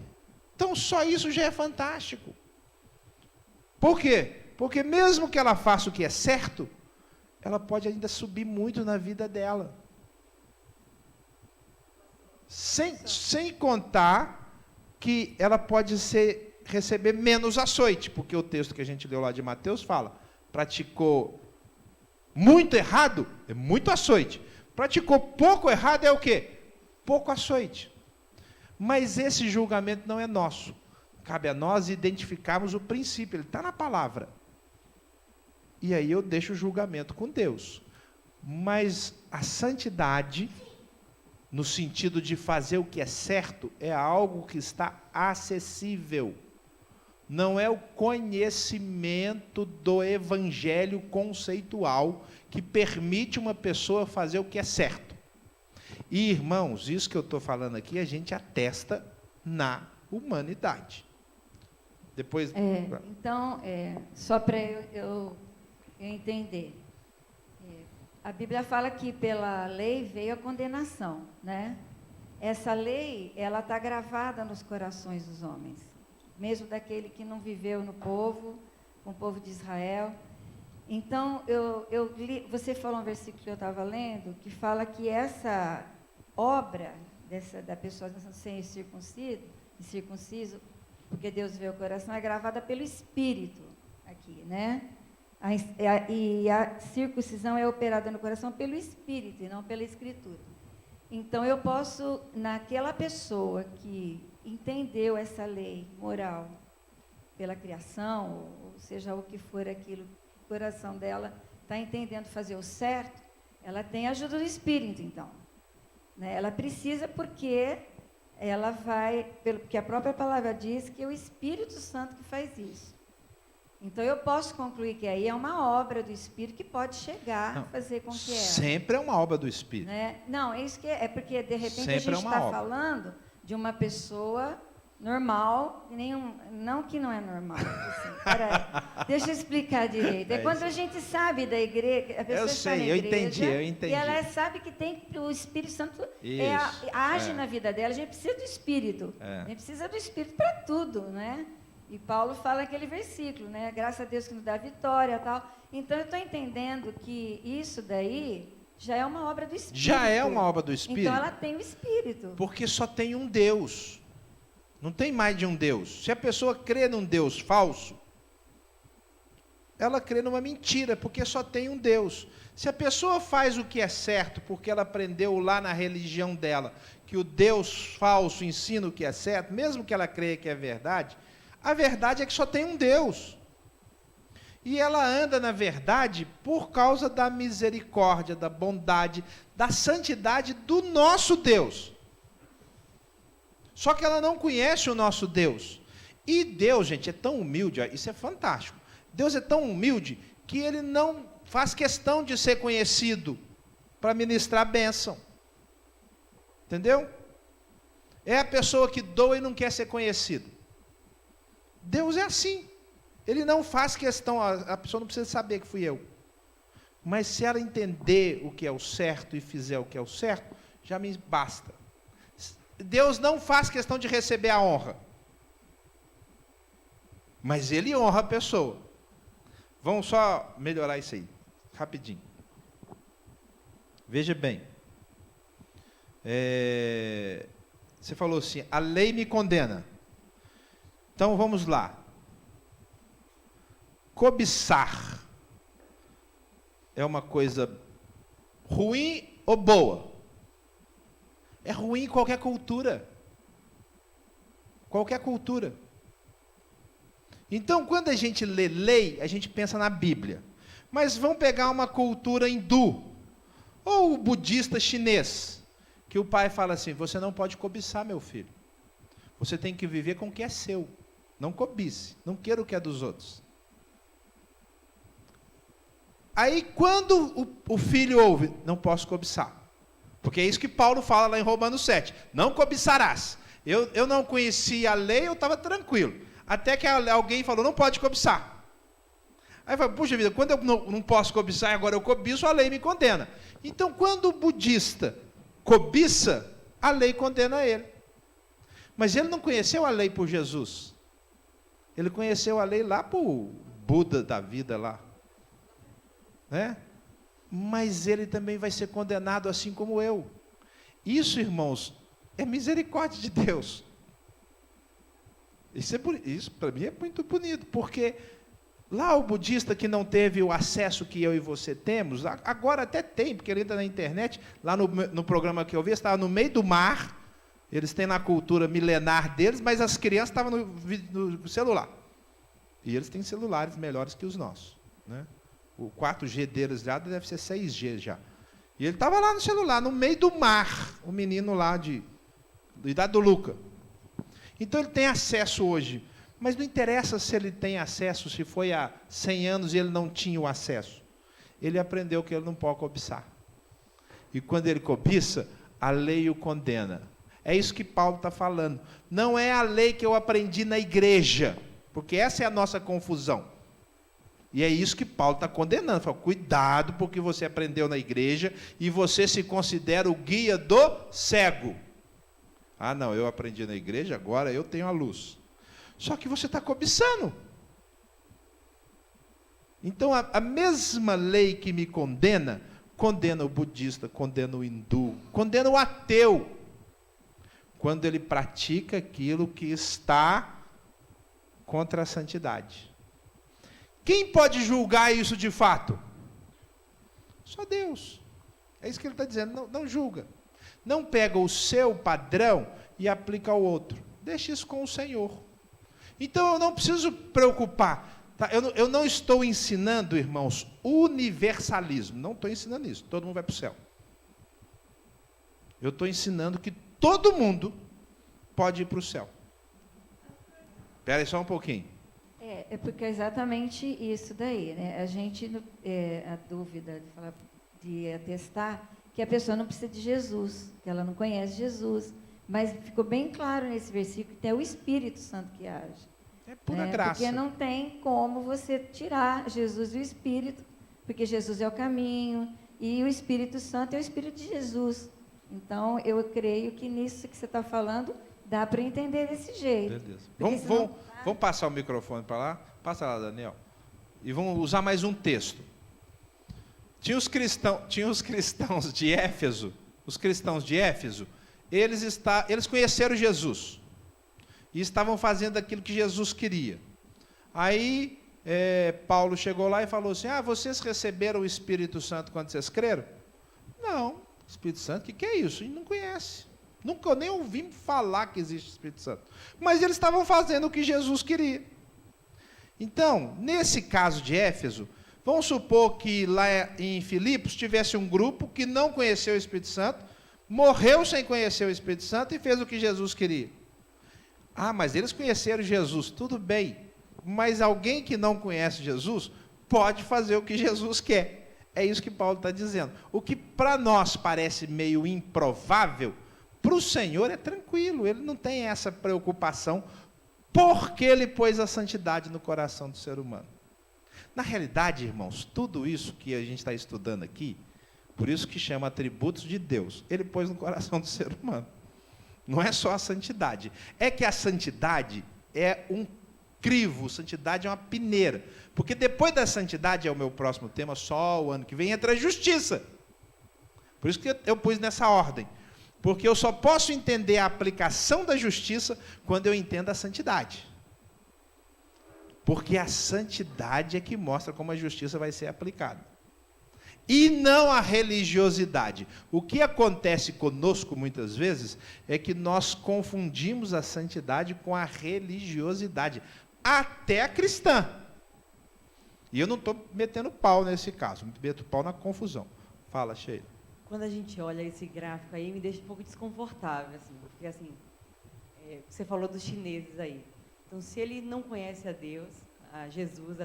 S1: Então, só isso já é fantástico. Por quê? Porque mesmo que ela faça o que é certo, ela pode ainda subir muito na vida dela. Sem contar que ela pode receber menos açoite, porque o texto que a gente leu lá de Mateus fala, praticou muito errado, é muito açoite. Praticou pouco errado, é o quê? Pouco açoite. Mas esse julgamento não é nosso. Cabe a nós identificarmos o princípio, ele está na palavra. E aí eu deixo o julgamento com Deus. Mas a santidade, no sentido de fazer o que é certo, é algo que está acessível. Não é o conhecimento do evangelho conceitual que permite uma pessoa fazer o que é certo. E, irmãos, isso que eu estou falando aqui, a gente atesta na humanidade. Depois...
S3: Então, só para eu entender. A Bíblia fala que pela lei veio a condenação, né? Essa lei, ela está gravada nos corações dos homens, mesmo daquele que não viveu no povo, com o povo de Israel. Então, você falou um versículo que eu estava lendo, que fala que essa obra da pessoa sem circunciso, porque Deus vê o coração, é gravada pelo Espírito aqui, né? E a circuncisão é operada no coração pelo Espírito e não pela Escritura. Então, eu posso, naquela pessoa que entendeu essa lei moral pela criação, ou seja, o que for aquilo, o coração dela está entendendo fazer o certo, ela tem a ajuda do Espírito, então. Né? Ela precisa porque ela vai, porque a própria palavra diz que é o Espírito Santo que faz isso. Então, eu posso concluir que aí é uma obra do Espírito que pode chegar a fazer com que ela...
S1: Sempre é uma obra do Espírito.
S3: Né? Não, é isso que é porque, de repente,
S1: Sempre
S3: a gente está
S1: falando
S3: de uma pessoa normal, não que não é normal. Assim, peraí, deixa eu explicar direito. É quando a gente sabe da igreja, a pessoa está na igreja,
S1: eu entendi.
S3: E ela sabe que tem o Espírito Santo age na vida dela. A gente precisa do Espírito. A gente precisa do Espírito para tudo, né? E Paulo fala aquele versículo, né? Graças a Deus que nos dá vitória e tal. Então, eu estou entendendo que isso daí já é uma obra do Espírito.
S1: Já é uma obra do Espírito.
S3: Então, ela tem o Espírito.
S1: Porque só tem um Deus. Não tem mais de um Deus. Se a pessoa crê num Deus falso, ela crê numa mentira, porque só tem um Deus. Se a pessoa faz o que é certo, porque ela aprendeu lá na religião dela, que o Deus falso ensina o que é certo, mesmo que ela creia que é verdade, a verdade é que só tem um Deus. E ela anda na verdade por causa da misericórdia, da bondade, da santidade do nosso Deus. Só que ela não conhece o nosso Deus. E Deus, gente, é tão humilde, isso é fantástico. Deus é tão humilde que ele não faz questão de ser conhecido para ministrar a bênção. Entendeu? É a pessoa que doa e não quer ser conhecido. Deus é assim. Ele não faz questão, a pessoa não precisa saber que fui eu. Mas se ela entender o que é o certo e fizer o que é o certo, já me basta. Deus não faz questão de receber a honra. Mas ele honra a pessoa. Vamos só melhorar isso aí, rapidinho. Veja bem. Você falou assim, a lei me condena. Então, vamos lá. Cobiçar é uma coisa ruim ou boa? É ruim em qualquer cultura. Qualquer cultura. Então, quando a gente lê lei, a gente pensa na Bíblia. Mas vamos pegar uma cultura hindu, ou o budista chinês, que o pai fala assim, você não pode cobiçar, meu filho. Você tem que viver com o que é seu. Não cobice, não queira o que é dos outros. Aí, quando o filho ouve, não posso cobiçar. Porque é isso que Paulo fala lá em Romanos 7. Não cobiçarás. Eu não conhecia a lei, eu estava tranquilo. Até que alguém falou, não pode cobiçar. Aí eu falei, puxa vida, quando eu não posso cobiçar, agora eu cobiço, a lei me condena. Então, quando o budista cobiça, a lei condena ele. Mas ele não conheceu a lei por Jesus. Ele conheceu a lei lá por Buda da vida lá. Né? Mas ele também vai ser condenado assim como eu. Isso, irmãos, é misericórdia de Deus. Isso para mim é muito bonito, porque lá o budista que não teve o acesso que eu e você temos, agora até tem, porque ele entra na internet, lá no programa que eu vi, estava no meio do mar, eles têm na cultura milenar deles, mas as crianças estavam no celular. E eles têm celulares melhores que os nossos. Né? O 4G deles já deve ser 6G já. E ele estava lá no celular, no meio do mar, o menino lá da idade do Luca. Então ele tem acesso hoje. Mas não interessa se ele tem acesso, se foi há 100 anos e ele não tinha o acesso. Ele aprendeu que ele não pode cobiçar. E quando ele cobiça, a lei o condena. É isso que Paulo está falando. Não é a lei que eu aprendi na igreja, porque essa é a nossa confusão. E é isso que Paulo está condenando. Fala, cuidado, porque você aprendeu na igreja e você se considera o guia do cego. Ah, não, eu aprendi na igreja, agora eu tenho a luz. Só que você está cobiçando. Então, a mesma lei que me condena, condena o budista, condena o hindu, condena o ateu, quando ele pratica aquilo que está contra a santidade. Quem pode julgar isso de fato? Só Deus. É isso que ele está dizendo, não julga. Não pega o seu padrão e aplica ao outro. Deixa isso com o Senhor. Então, eu não preciso preocupar. Tá? Eu não estou ensinando, irmãos, universalismo. Não estou ensinando isso. Todo mundo vai para o céu. Eu estou ensinando que todo mundo pode ir para o céu. Espera aí só um pouquinho.
S3: É porque é exatamente isso daí, né? A gente, a dúvida de atestar que a pessoa não precisa de Jesus, que ela não conhece Jesus. Mas ficou bem claro nesse versículo que é o Espírito Santo que age.
S1: É pura graça.
S3: Porque não tem como você tirar Jesus e o Espírito, porque Jesus é o caminho, e o Espírito Santo é o Espírito de Jesus. Então, eu creio que nisso que você está falando, dá para entender desse jeito.
S1: Beleza. Vamos passar o microfone para lá? Passa lá, Daniel. E vamos usar mais um texto. Tinha os cristãos de Éfeso, eles conheceram Jesus e estavam fazendo aquilo que Jesus queria. Aí Paulo chegou lá e falou assim, vocês receberam o Espírito Santo quando vocês creram? Não, Espírito Santo, o que é isso? A gente não conhece. Nunca nem ouvi falar que existe Espírito Santo. Mas eles estavam fazendo o que Jesus queria. Então, nesse caso de Éfeso, vamos supor que lá em Filipos tivesse um grupo que não conheceu o Espírito Santo, morreu sem conhecer o Espírito Santo e fez o que Jesus queria. Mas eles conheceram Jesus, tudo bem. Mas alguém que não conhece Jesus pode fazer o que Jesus quer. É isso que Paulo está dizendo. O que para nós parece meio improvável, para o Senhor é tranquilo. Ele não tem essa preocupação, porque Ele pôs a santidade no coração do ser humano. Na realidade, irmãos, tudo isso que a gente está estudando aqui, por isso que chama atributos de Deus, Ele pôs no coração do ser humano. Não é só a santidade. É que a santidade é um crivo, santidade é uma peneira. Porque depois da santidade, é o meu próximo tema, só o ano que vem, entra a justiça. Por isso que eu pus nessa ordem. Porque eu só posso entender a aplicação da justiça quando eu entendo a santidade. Porque a santidade é que mostra como a justiça vai ser aplicada. E não a religiosidade. O que acontece conosco muitas vezes é que nós confundimos a santidade com a religiosidade, até a cristã. E eu não estou metendo pau nesse caso, meto pau na confusão. Fala, Sheila.
S4: Quando a gente olha esse gráfico aí, me deixa um pouco desconfortável, assim, porque assim, você falou dos chineses aí. Então, se ele não conhece a Deus, a Jesus,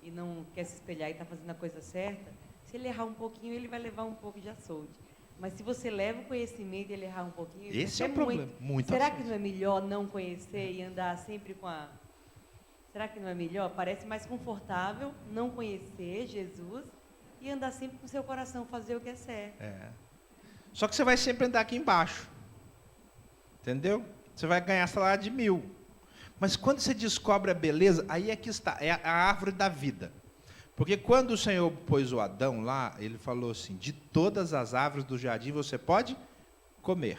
S4: e não quer se espelhar e está fazendo a coisa certa, se ele errar um pouquinho, ele vai levar um pouco de açoite. Mas se você leva o conhecimento e ele errar um pouquinho...
S1: Esse é o problema. Muito
S4: será
S1: açoite.
S4: que não é melhor não conhecer e andar sempre com a... Será que não é melhor? Parece mais confortável não conhecer Jesus e andar sempre com o seu coração, fazer o que é certo.
S1: Só que você vai sempre andar aqui embaixo. Entendeu? Você vai ganhar salário de 1.000. Mas quando você descobre a beleza, aí é que está, é a árvore da vida. Porque quando o Senhor pôs o Adão lá, ele falou assim, de todas as árvores do jardim você pode comer.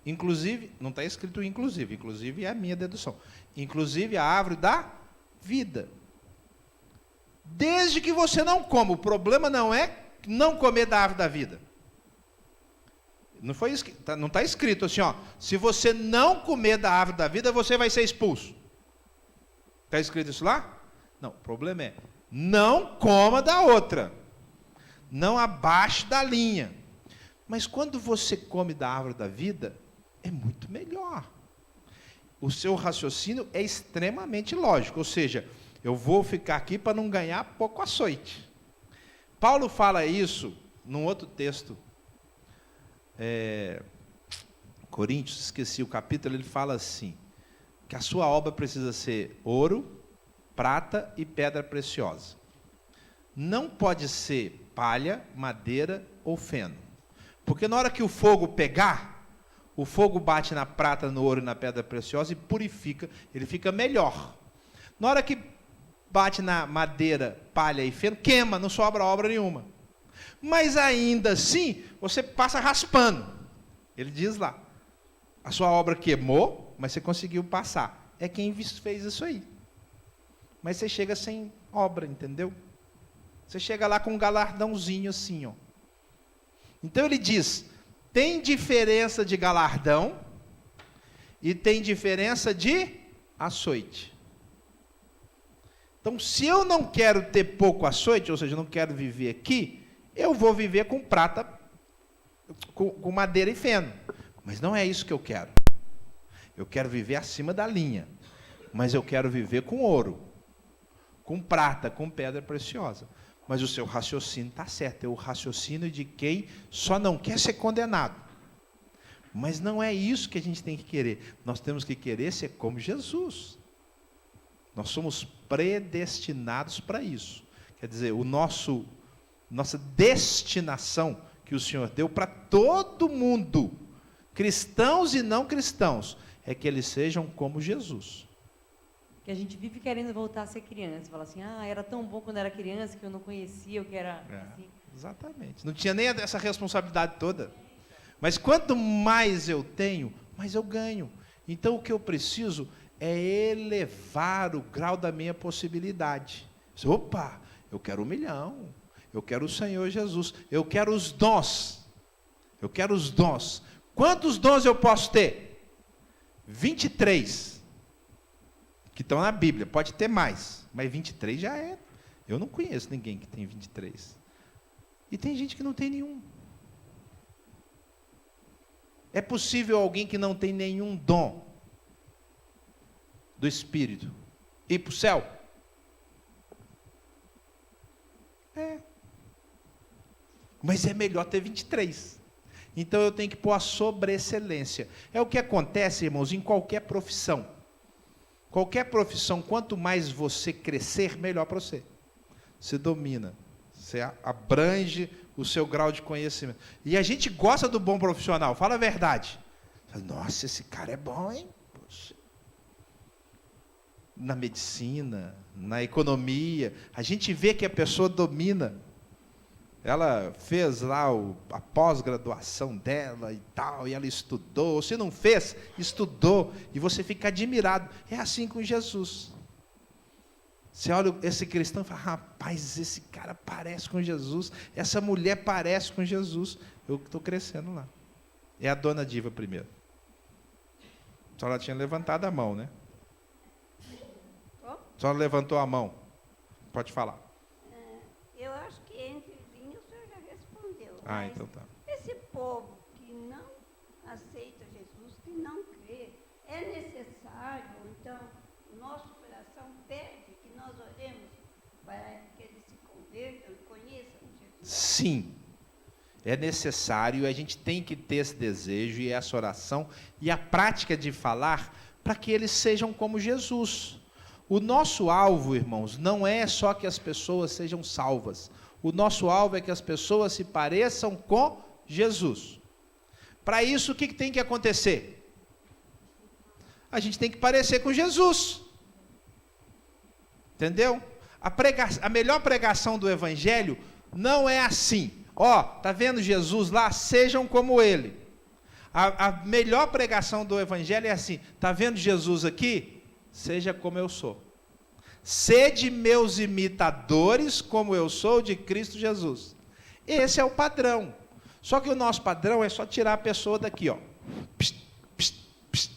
S1: Inclusive, não está escrito inclusive é a minha dedução. Inclusive a árvore da vida. Desde que você não coma, o problema não é não comer da árvore da vida. Não está escrito assim, ó, se você não comer da árvore da vida, você vai ser expulso. Está escrito isso lá? Não, o problema é, não coma da outra. Não abaixo da linha. Mas quando você come da árvore da vida, é muito melhor. O seu raciocínio é extremamente lógico, ou seja, eu vou ficar aqui para não ganhar pouco açoite. Paulo fala isso num outro texto, Coríntios, esqueci o capítulo, ele fala assim, que a sua obra precisa ser ouro, prata e pedra preciosa. Não pode ser palha, madeira ou feno. Porque na hora que o fogo pegar, o fogo bate na prata, no ouro e na pedra preciosa e purifica, ele fica melhor. Na hora que bate na madeira, palha e feno, queima, não sobra obra nenhuma. Mas ainda assim, você passa raspando. Ele diz lá, a sua obra queimou, mas você conseguiu passar. É quem fez isso aí. Mas você chega sem obra, entendeu? Você chega lá com um galardãozinho assim, ó. Então ele diz, tem diferença de galardão e tem diferença de açoite. Então, se eu não quero ter pouco açoite, ou seja, não quero viver aqui, eu vou viver com prata, com madeira e feno. Mas não é isso que eu quero. Eu quero viver acima da linha. Mas eu quero viver com ouro, com prata, com pedra preciosa. Mas o seu raciocínio está certo. É o raciocínio de quem só não quer ser condenado. Mas não é isso que a gente tem que querer. Nós temos que querer ser como Jesus. Nós somos predestinados para isso. Quer dizer, nossa destinação que o Senhor deu para todo mundo, cristãos e não cristãos, é que eles sejam como Jesus.
S4: Que a gente vive querendo voltar a ser criança. Fala assim, era tão bom quando era criança que eu não conhecia, o que era assim.
S1: Exatamente. Não tinha nem essa responsabilidade toda. Mas quanto mais eu tenho, mais eu ganho. Então o que eu preciso é elevar o grau da minha possibilidade. Opa, eu quero 1 milhão. Eu quero o Senhor Jesus. Eu quero os dons. Eu quero os dons. Quantos dons eu posso ter? 23. Que estão na Bíblia. Pode ter mais. Mas 23 já é. Eu não conheço ninguém que tem 23. E tem gente que não tem nenhum. É possível alguém que não tem nenhum dom do Espírito ir para o céu? É. Mas é melhor ter 23. Então eu tenho que pôr a sobreexcelência. É o que acontece, irmãos, em qualquer profissão. Qualquer profissão, quanto mais você crescer, melhor para você. Você domina, você abrange o seu grau de conhecimento. E a gente gosta do bom profissional, fala a verdade. Nossa, esse cara é bom, hein? Poxa. Na medicina, na economia, a gente vê que a pessoa domina. Ela fez lá a pós-graduação dela e tal, e ela estudou. Se não fez, estudou, e você fica admirado. É assim com Jesus. Você olha esse cristão e fala, rapaz, esse cara parece com Jesus, essa mulher parece com Jesus. Eu estou crescendo lá. É a dona Diva primeiro. Só ela tinha levantado a mão, né? Só ela levantou a mão. Pode falar.
S5: Eu acho que entre vinho o senhor já respondeu.
S1: Mas então tá.
S5: Esse povo que não aceita Jesus, que não crê, é necessário, então, o nosso coração pede que nós oremos para que eles se convertam e conheçam Jesus?
S1: Sim. É necessário, a gente tem que ter esse desejo e essa oração e a prática de falar para que eles sejam como Jesus. O nosso alvo, irmãos, não é só que as pessoas sejam salvas. O nosso alvo é que as pessoas se pareçam com Jesus. Para isso, o que tem que acontecer? a gente tem que parecer com Jesus. Entendeu? A melhor pregação do Evangelho não é assim. Ó, tá vendo Jesus lá? Sejam como Ele. A melhor pregação do Evangelho é assim. Tá vendo Jesus aqui? Seja como eu sou. Sede meus imitadores, como eu sou de Cristo Jesus. Esse é o padrão. Só que o nosso padrão é só tirar a pessoa daqui, ó. Psst, psst, psst.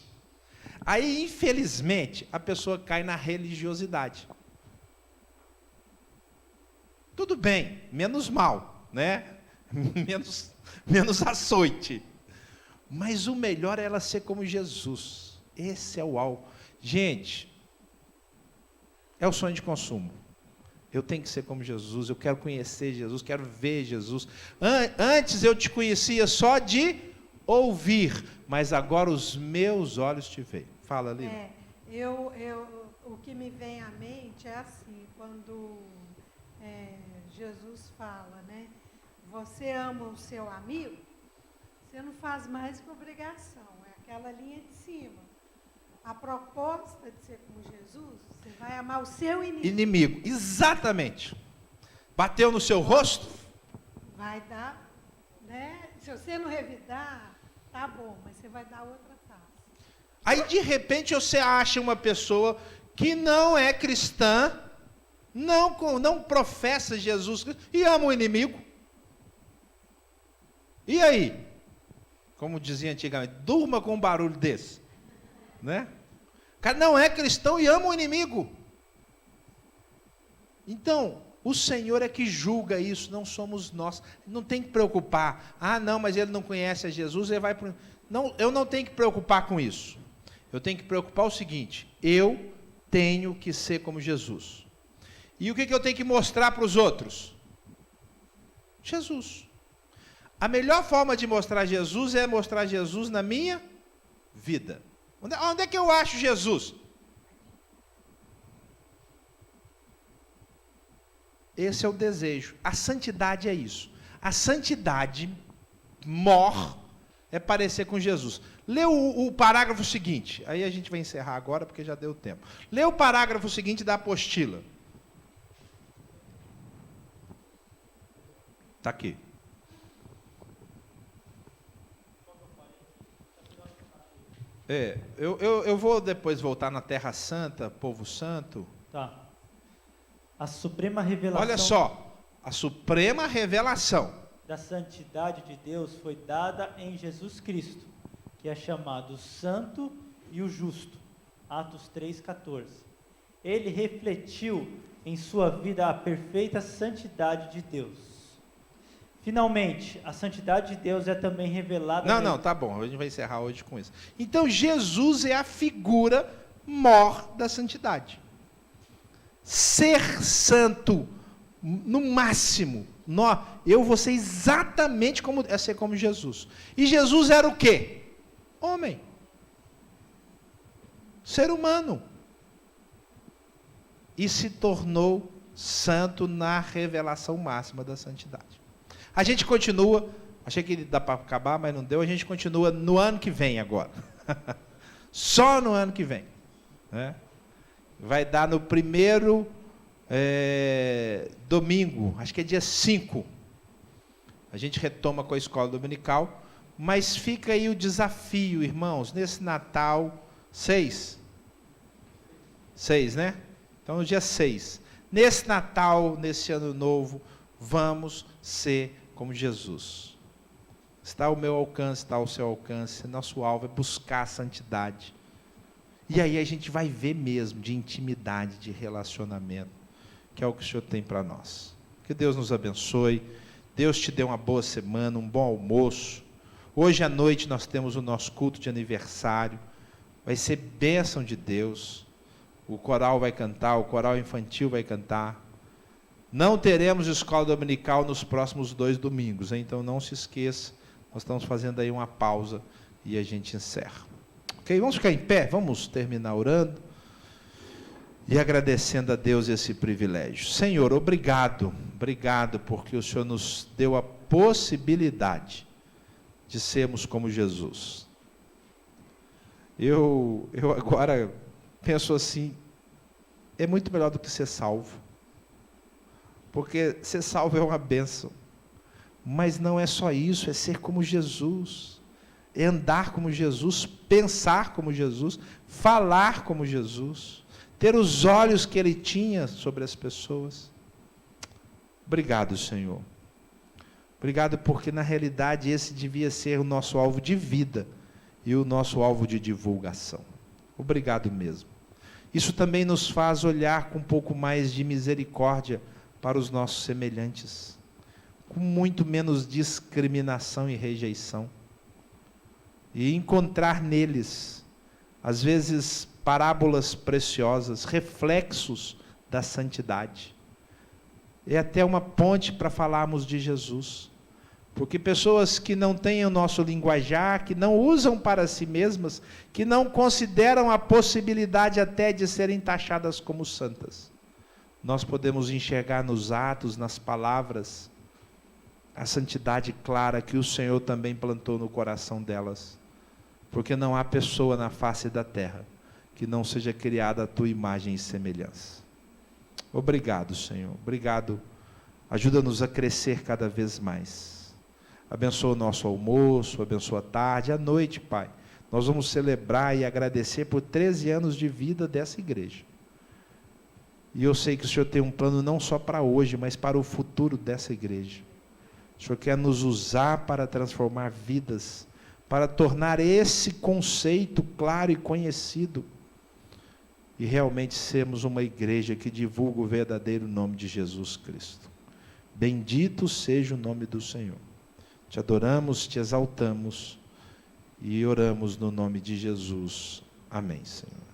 S1: Aí, infelizmente, a pessoa cai na religiosidade. Tudo bem, menos mal, né? menos açoite. Mas o melhor é ela ser como Jesus. Esse é o alvo. Gente, é o sonho de consumo. Eu tenho que ser como Jesus, eu quero conhecer Jesus, quero ver Jesus. Antes eu te conhecia só de ouvir, mas agora os meus olhos te veem. Fala, Lívia.
S6: O que me vem à mente é assim, quando Jesus fala, né? Você ama o seu amigo, você não faz mais que obrigação, é aquela linha de cima. A proposta de ser como Jesus, você vai amar o seu inimigo.
S1: Exatamente. Bateu no seu rosto?
S6: Vai dar, né? Se você não revidar, tá bom, mas você vai dar outra face.
S1: Aí, de repente, você acha uma pessoa que não é cristã, não professa Jesus e ama o inimigo. E aí? Como dizia antigamente, durma com um barulho desse. Né? O cara não é cristão e ama o inimigo. Então, o Senhor é que julga isso, não somos nós. Não tem que preocupar. Ah, não, mas ele não conhece a Jesus, ele vai pro... Não, eu não tenho que preocupar com isso. Eu tenho que preocupar o seguinte: eu tenho que ser como Jesus. E o que eu tenho que mostrar para os outros? Jesus. A melhor forma de mostrar Jesus é mostrar Jesus na minha vida. Onde é que eu acho Jesus? Esse é o desejo. A santidade é isso. A santidade é parecer com Jesus. Lê o parágrafo seguinte. Aí a gente vai encerrar agora porque já deu tempo. Lê o parágrafo seguinte da apostila. Está aqui. Eu vou depois voltar na Terra Santa, Povo Santo.
S2: Tá. A suprema revelação.
S1: Olha só, a suprema revelação
S2: da santidade de Deus foi dada em Jesus Cristo, que é chamado o Santo e o Justo. Atos 3,14. Ele refletiu em sua vida a perfeita santidade de Deus. Finalmente, a santidade de Deus é também revelada...
S1: Não, tá bom, a gente vai encerrar hoje com isso. Então, Jesus é a figura mor da santidade. Ser santo, no máximo, eu vou ser exatamente como, ser como Jesus. E Jesus era o quê? Homem. Ser humano. E se tornou santo na revelação máxima da santidade. A gente continua, achei que dá para acabar, mas não deu, a gente continua no ano que vem agora. Só no ano que vem. Né? Vai dar no primeiro domingo, acho que é dia 5. A gente retoma com a escola dominical, mas fica aí o desafio, irmãos, nesse Natal, 6, né? Então, no dia 6. Nesse Natal, nesse Ano Novo, vamos ser como Jesus. Está ao meu alcance, está ao seu alcance. Nosso alvo é buscar a santidade. E aí a gente vai ver mesmo de intimidade, de relacionamento, que é o que o Senhor tem para nós. Que Deus nos abençoe. Deus te dê uma boa semana, um bom almoço. Hoje à noite nós temos o nosso culto de aniversário. Vai ser bênção de Deus. O coral vai cantar, o coral infantil vai cantar. Não teremos escola dominical nos próximos 2 domingos, hein? Então não se esqueça, nós estamos fazendo aí uma pausa e a gente encerra. Ok? Vamos ficar em pé, vamos terminar orando e agradecendo a Deus esse privilégio. Senhor, obrigado porque o Senhor nos deu a possibilidade de sermos como Jesus. Eu agora penso assim, é muito melhor do que ser salvo. Porque ser salvo é uma bênção. Mas não é só isso, é ser como Jesus. É andar como Jesus, pensar como Jesus, falar como Jesus, ter os olhos que ele tinha sobre as pessoas. Obrigado, Senhor. Obrigado porque, na realidade, esse devia ser o nosso alvo de vida e o nosso alvo de divulgação. Obrigado mesmo. Isso também nos faz olhar com um pouco mais de misericórdia para os nossos semelhantes, com muito menos discriminação e rejeição, e encontrar neles, às vezes, parábolas preciosas, reflexos da santidade. É até uma ponte para falarmos de Jesus. Porque pessoas que não têm o nosso linguajar, que não usam para si mesmas, que não consideram a possibilidade até de serem taxadas como santas, nós podemos enxergar nos atos, nas palavras, a santidade clara que o Senhor também plantou no coração delas. Porque não há pessoa na face da terra que não seja criada à tua imagem e semelhança. Obrigado, Senhor. Obrigado. Ajuda-nos a crescer cada vez mais. Abençoa o nosso almoço, abençoa a tarde, a noite, Pai. Nós vamos celebrar e agradecer por 13 anos de vida dessa igreja. E eu sei que o Senhor tem um plano não só para hoje, mas para o futuro dessa igreja. O Senhor quer nos usar para transformar vidas, para tornar esse conceito claro e conhecido, e realmente sermos uma igreja que divulga o verdadeiro nome de Jesus Cristo. Bendito seja o nome do Senhor. Te adoramos, te exaltamos e oramos no nome de Jesus. Amém, Senhor.